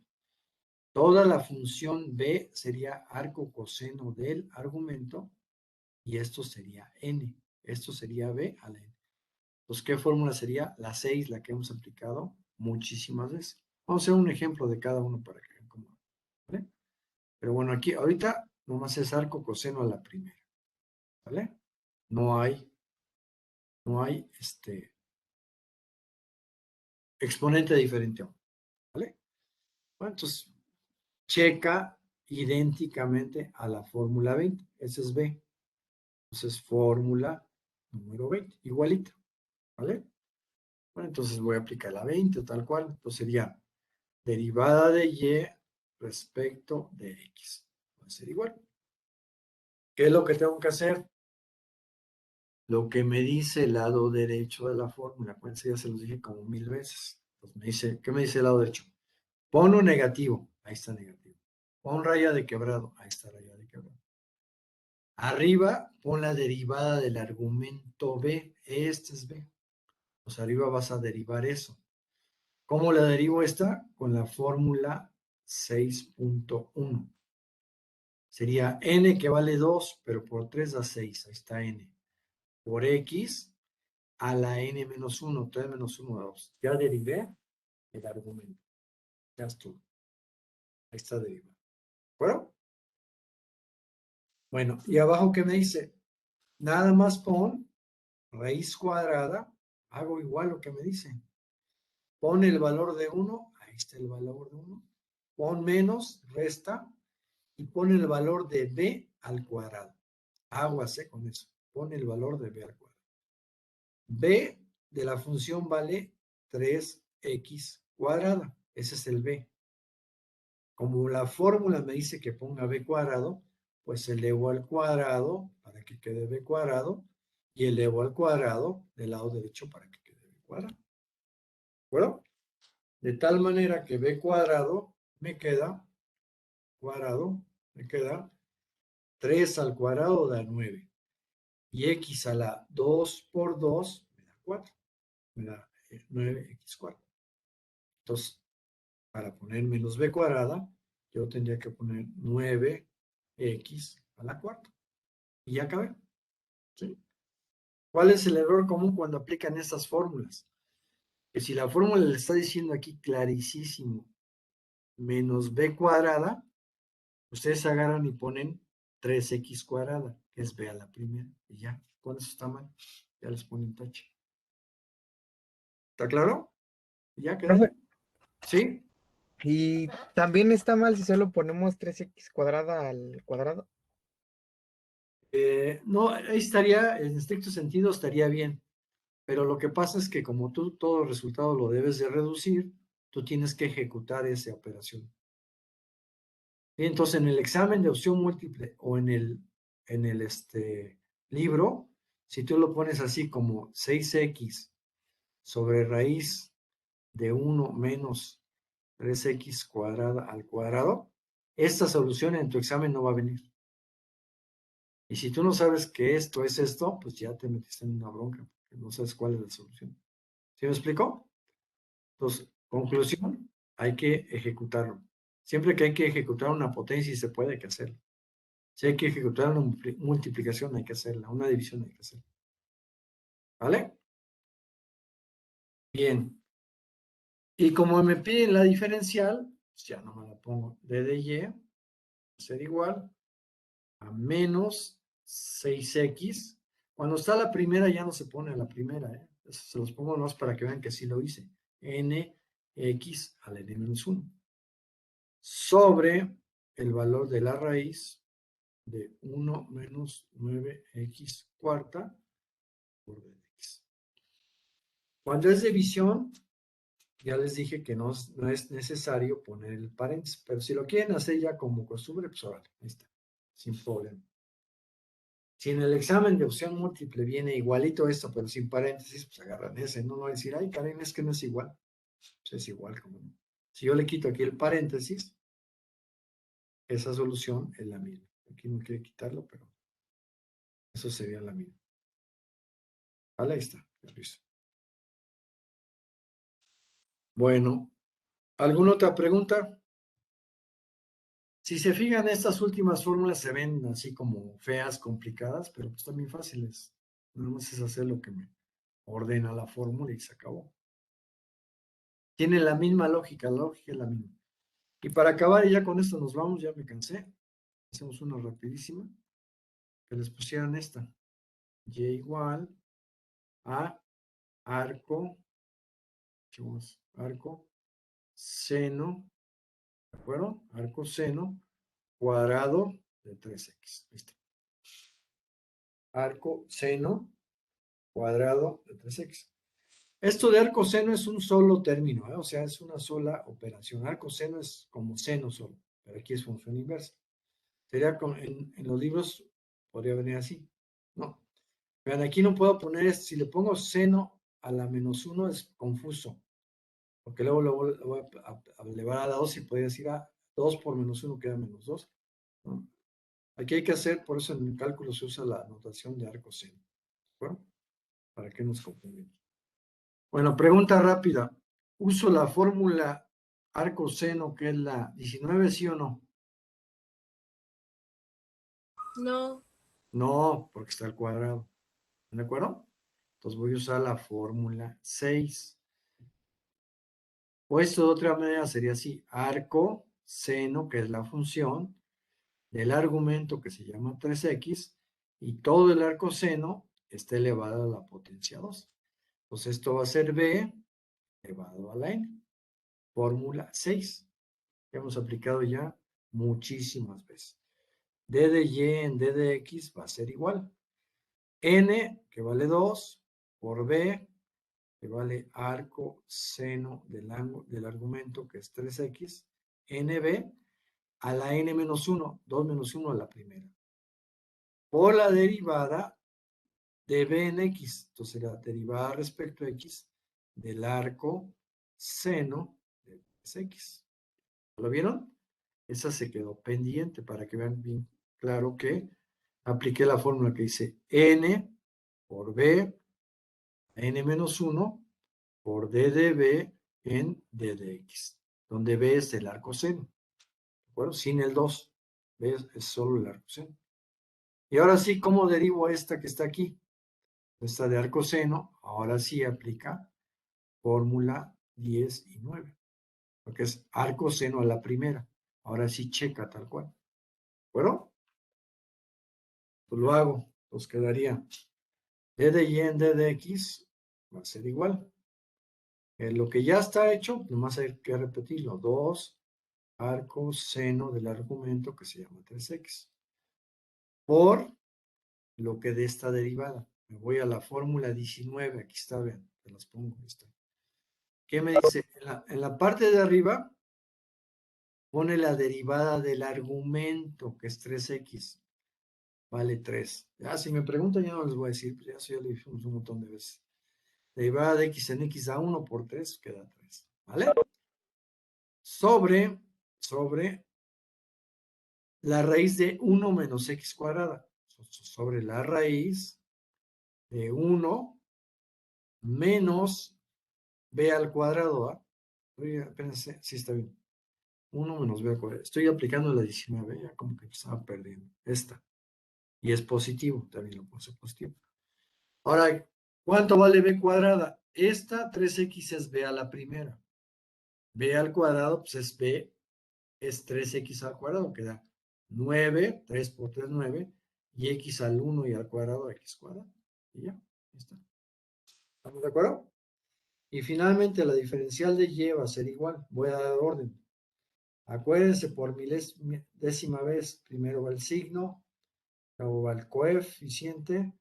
Toda la función B sería arco coseno del argumento y esto sería N. Esto sería B a la N. Entonces, ¿qué fórmula sería? La 6, la que hemos aplicado muchísimas veces. Vamos a hacer un ejemplo de cada uno para que vean cómo. ¿Vale? Pero bueno, aquí ahorita nomás es arco coseno a la primera. ¿Vale? No hay exponente diferente. ¿Vale? Bueno, entonces, checa idénticamente a la fórmula 20. Ese es B. Entonces, fórmula número 20, igualita. ¿Vale? Bueno, entonces voy a aplicar la 20 tal cual. Entonces sería derivada de y respecto de x. Va a ser igual. ¿Qué es lo que tengo que hacer? Lo que me dice el lado derecho de la fórmula. Acuérdense, ya se los dije como 1000 veces. Entonces me dice, ¿qué me dice el lado derecho? Pon un negativo. Ahí está negativo. Pon raya de quebrado. Ahí está raya de quebrado. Arriba pon la derivada del argumento B. Este es B. Pues arriba vas a derivar eso. ¿Cómo la derivo esta? Con la fórmula 6.1. Sería n que vale 2, pero por 3 da 6. Ahí está n. Por x a la n menos 1. 3 menos 1 da 2. Ya derivé el argumento. Ya estuvo. Ahí está derivado. ¿De acuerdo? Bueno, y abajo, ¿qué me dice? Nada más pon raíz cuadrada. Hago igual lo que me dice. Pon el valor de 1. Ahí está el valor de 1. Pon menos, resta. Y pon el valor de b al cuadrado. Aguas con eso. Pon el valor de b al cuadrado. B de la función vale 3x cuadrada. Ese es el b. Como la fórmula me dice que ponga b cuadrado, pues elevo al cuadrado para que quede b cuadrado y elevo al cuadrado del lado derecho para que quede b cuadrado. ¿De acuerdo? De tal manera que b cuadrado me queda 3 al cuadrado da 9. Y x a la 2 por 2 me da 4. Me da 9x cuadrado. Entonces, para poner menos b cuadrada, yo tendría que poner 9x a la cuarta. Y ya acabé. ¿Sí? ¿Cuál es el error común cuando aplican estas fórmulas? Que si la fórmula le está diciendo aquí clarísimo, menos b cuadrada, ustedes agarran y ponen 3x cuadrada, que es b a la primera. Y ya, con eso está mal. Ya les ponen tache. ¿Está claro? ¿Ya quedó? Profe, ¿Sí? y también está mal si solo ponemos 3x cuadrada al cuadrado. No, ahí estaría, en estricto sentido, estaría bien. Pero lo que pasa es que como tú todo resultado lo debes de reducir, tú tienes que ejecutar esa operación. Y entonces en el examen de opción múltiple o en el libro, si tú lo pones así como 6x sobre raíz de 1 menos 3x cuadrada al cuadrado, esta solución en tu examen no va a venir. Y si tú no sabes que esto es esto, pues ya te metiste en una bronca, porque no sabes cuál es la solución. ¿Sí me explico? Entonces, conclusión, hay que ejecutarlo. Siempre que hay que ejecutar una potencia y se puede, hay que hacerlo. Si hay que ejecutar una multiplicación, hay que hacerla. Una división, hay que hacerla. ¿Vale? Bien. Y como me piden la diferencial, pues ya no me la pongo. D de Y va a ser igual a menos 6x. Cuando está la primera, ya no se pone a la primera. Eso se los pongo más para que vean que sí lo hice. Nx a la n-1. Sobre el valor de la raíz de 1 menos 9x cuarta por dx. Cuando es división, ya les dije que no es necesario poner el paréntesis, pero si lo quieren hacer ya como costumbre, pues ahora, ahí está, sin problema. Si en el examen de opción múltiple viene igualito esto, pero sin paréntesis, pues agarran ese, no van a decir, ay, Karen, es que no es igual. Pues es igual como no. Si yo le quito aquí el paréntesis, esa solución es la misma. Aquí no quiere quitarlo, pero eso sería la misma. Vale, ahí está. Listo. Bueno, ¿alguna otra pregunta? Si se fijan, estas últimas fórmulas se ven así como feas, complicadas, pero pues también fáciles. Nada más es hacer lo que me ordena la fórmula y se acabó. Tiene la misma lógica, la lógica es la misma. Y para acabar, y ya con esto nos vamos, ya me cansé. Hacemos una rapidísima. Que les pusieran esta. Y igual a arco, arco, seno, ¿de acuerdo? Arco seno cuadrado de 3x. ¿Listo? Arco seno cuadrado de 3x. Esto de arco seno es un solo término, o sea, es una sola operación. Arco seno es como seno solo, pero aquí es función inversa. Sería como en los libros, podría venir así. No. Vean, aquí no puedo poner esto. Si le pongo seno a la menos 1 es confuso, porque luego lo voy a elevar a la 2 y podría decir, 2 por menos 1 queda menos 2. ¿No? Aquí hay que hacer, por eso en el cálculo se usa la notación de arco seno. ¿De acuerdo? ¿Para qué nos confundimos? Bueno, pregunta rápida. ¿Uso la fórmula arco seno que es la 19, sí o no? No. No, porque está al cuadrado. ¿De acuerdo? Entonces voy a usar la fórmula 6. O esto de otra manera sería así. Arco seno, que es la función del argumento que se llama 3x, y todo el arco seno está elevado a la potencia 2. Entonces esto va a ser b elevado a la n. Fórmula 6. Que hemos aplicado ya muchísimas veces. D de y en D de x va a ser igual. N, que vale 2, por b, que vale arco seno del argumento, que es 3x, nb, a la n menos 1, 2 menos 1 a la primera. Por la derivada de b en x. Entonces la derivada respecto a x del arco seno de 3x. ¿Lo vieron? Esa se quedó pendiente para que vean bien claro que apliqué la fórmula que dice n por b, n menos 1 por d de b en d de x, donde b es el arco seno. ¿De acuerdo? Sin el 2. B es solo el arco seno. Y ahora sí, ¿cómo derivo esta que está aquí? Esta de arco seno, ahora sí aplica fórmula 10 y 9, porque es arco seno a la primera. Ahora sí checa tal cual. ¿De acuerdo? Pues lo hago. Pues quedaría d de y en d de x va a ser igual. Lo que ya está hecho, nomás hay que repetirlo. 2 arco seno del argumento que se llama 3x. Por lo que de esta derivada. Me voy a la fórmula 19. Aquí está, vean. Te las pongo. Está. ¿Qué me dice? En la parte de arriba pone la derivada del argumento, que es 3x. Vale 3. Ya, si me preguntan, ya no les voy a decir, pues ya eso ya lo dijimos un montón de veces. Derivada de x en x a 1 por 3 queda 3. ¿Vale? Sobre la raíz de 1 menos x cuadrada. Sobre la raíz de 1 menos b al cuadrado. ¿Ah? Espérense, sí está bien. 1 menos b al cuadrado. Estoy aplicando la 19, ya como que estaba perdiendo. Esta. Y es positivo, también lo puse positivo. Ahora, ¿cuánto vale b cuadrada? Esta 3x es b a la primera. B al cuadrado, pues es b, es 3x al cuadrado, que da 9, 3 por 3, 9, y x al 1 y al cuadrado, x cuadrado. Y ya, está. ¿Estamos de acuerdo? Y finalmente la diferencial de y va a ser igual. Voy a dar orden. Acuérdense, por milésima vez, primero va el signo, luego va el coeficiente,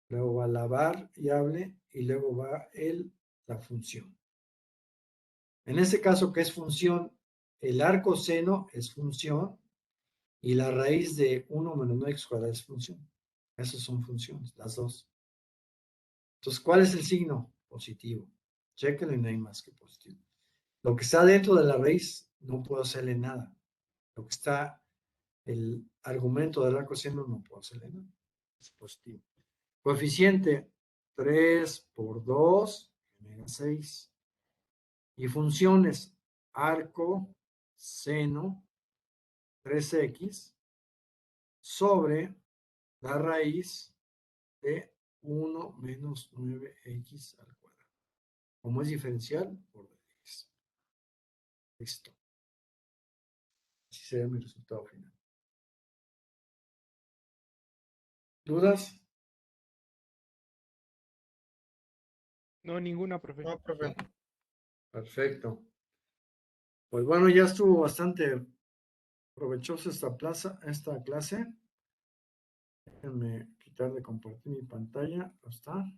luego va la variable y luego va la función. En este caso, ¿qué es función? El arco seno es función y la raíz de 1 menos 9x cuadrado es función. Esas son funciones, las dos. Entonces, ¿cuál es el signo? Positivo. Chéquenlo y no hay más que positivo. Lo que está dentro de la raíz no puedo hacerle nada. Lo que está, el argumento del arco seno no puedo hacerle nada. Es positivo. Coeficiente 3 por 2 genera 6. Y funciones arco, seno, 3x sobre la raíz de 1 menos 9x al cuadrado. Como es diferencial, por x. Listo. Así sería mi resultado final. ¿Dudas? No, ninguna, profe. No, profe. Perfecto. Pues bueno, ya estuvo bastante provechosa esta clase. Déjenme quitar de compartir mi pantalla. Ahí está.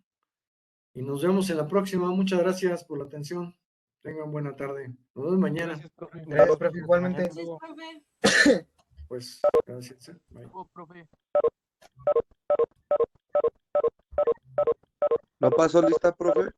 Y nos vemos en la próxima. Muchas gracias por la atención. Tengan buena tarde. Nos vemos mañana. Gracias, profe. Gracias, profe, igualmente. Hasta luego. Profe. Pues, gracias. Bye. Profe. ¿No pasó lista, profe?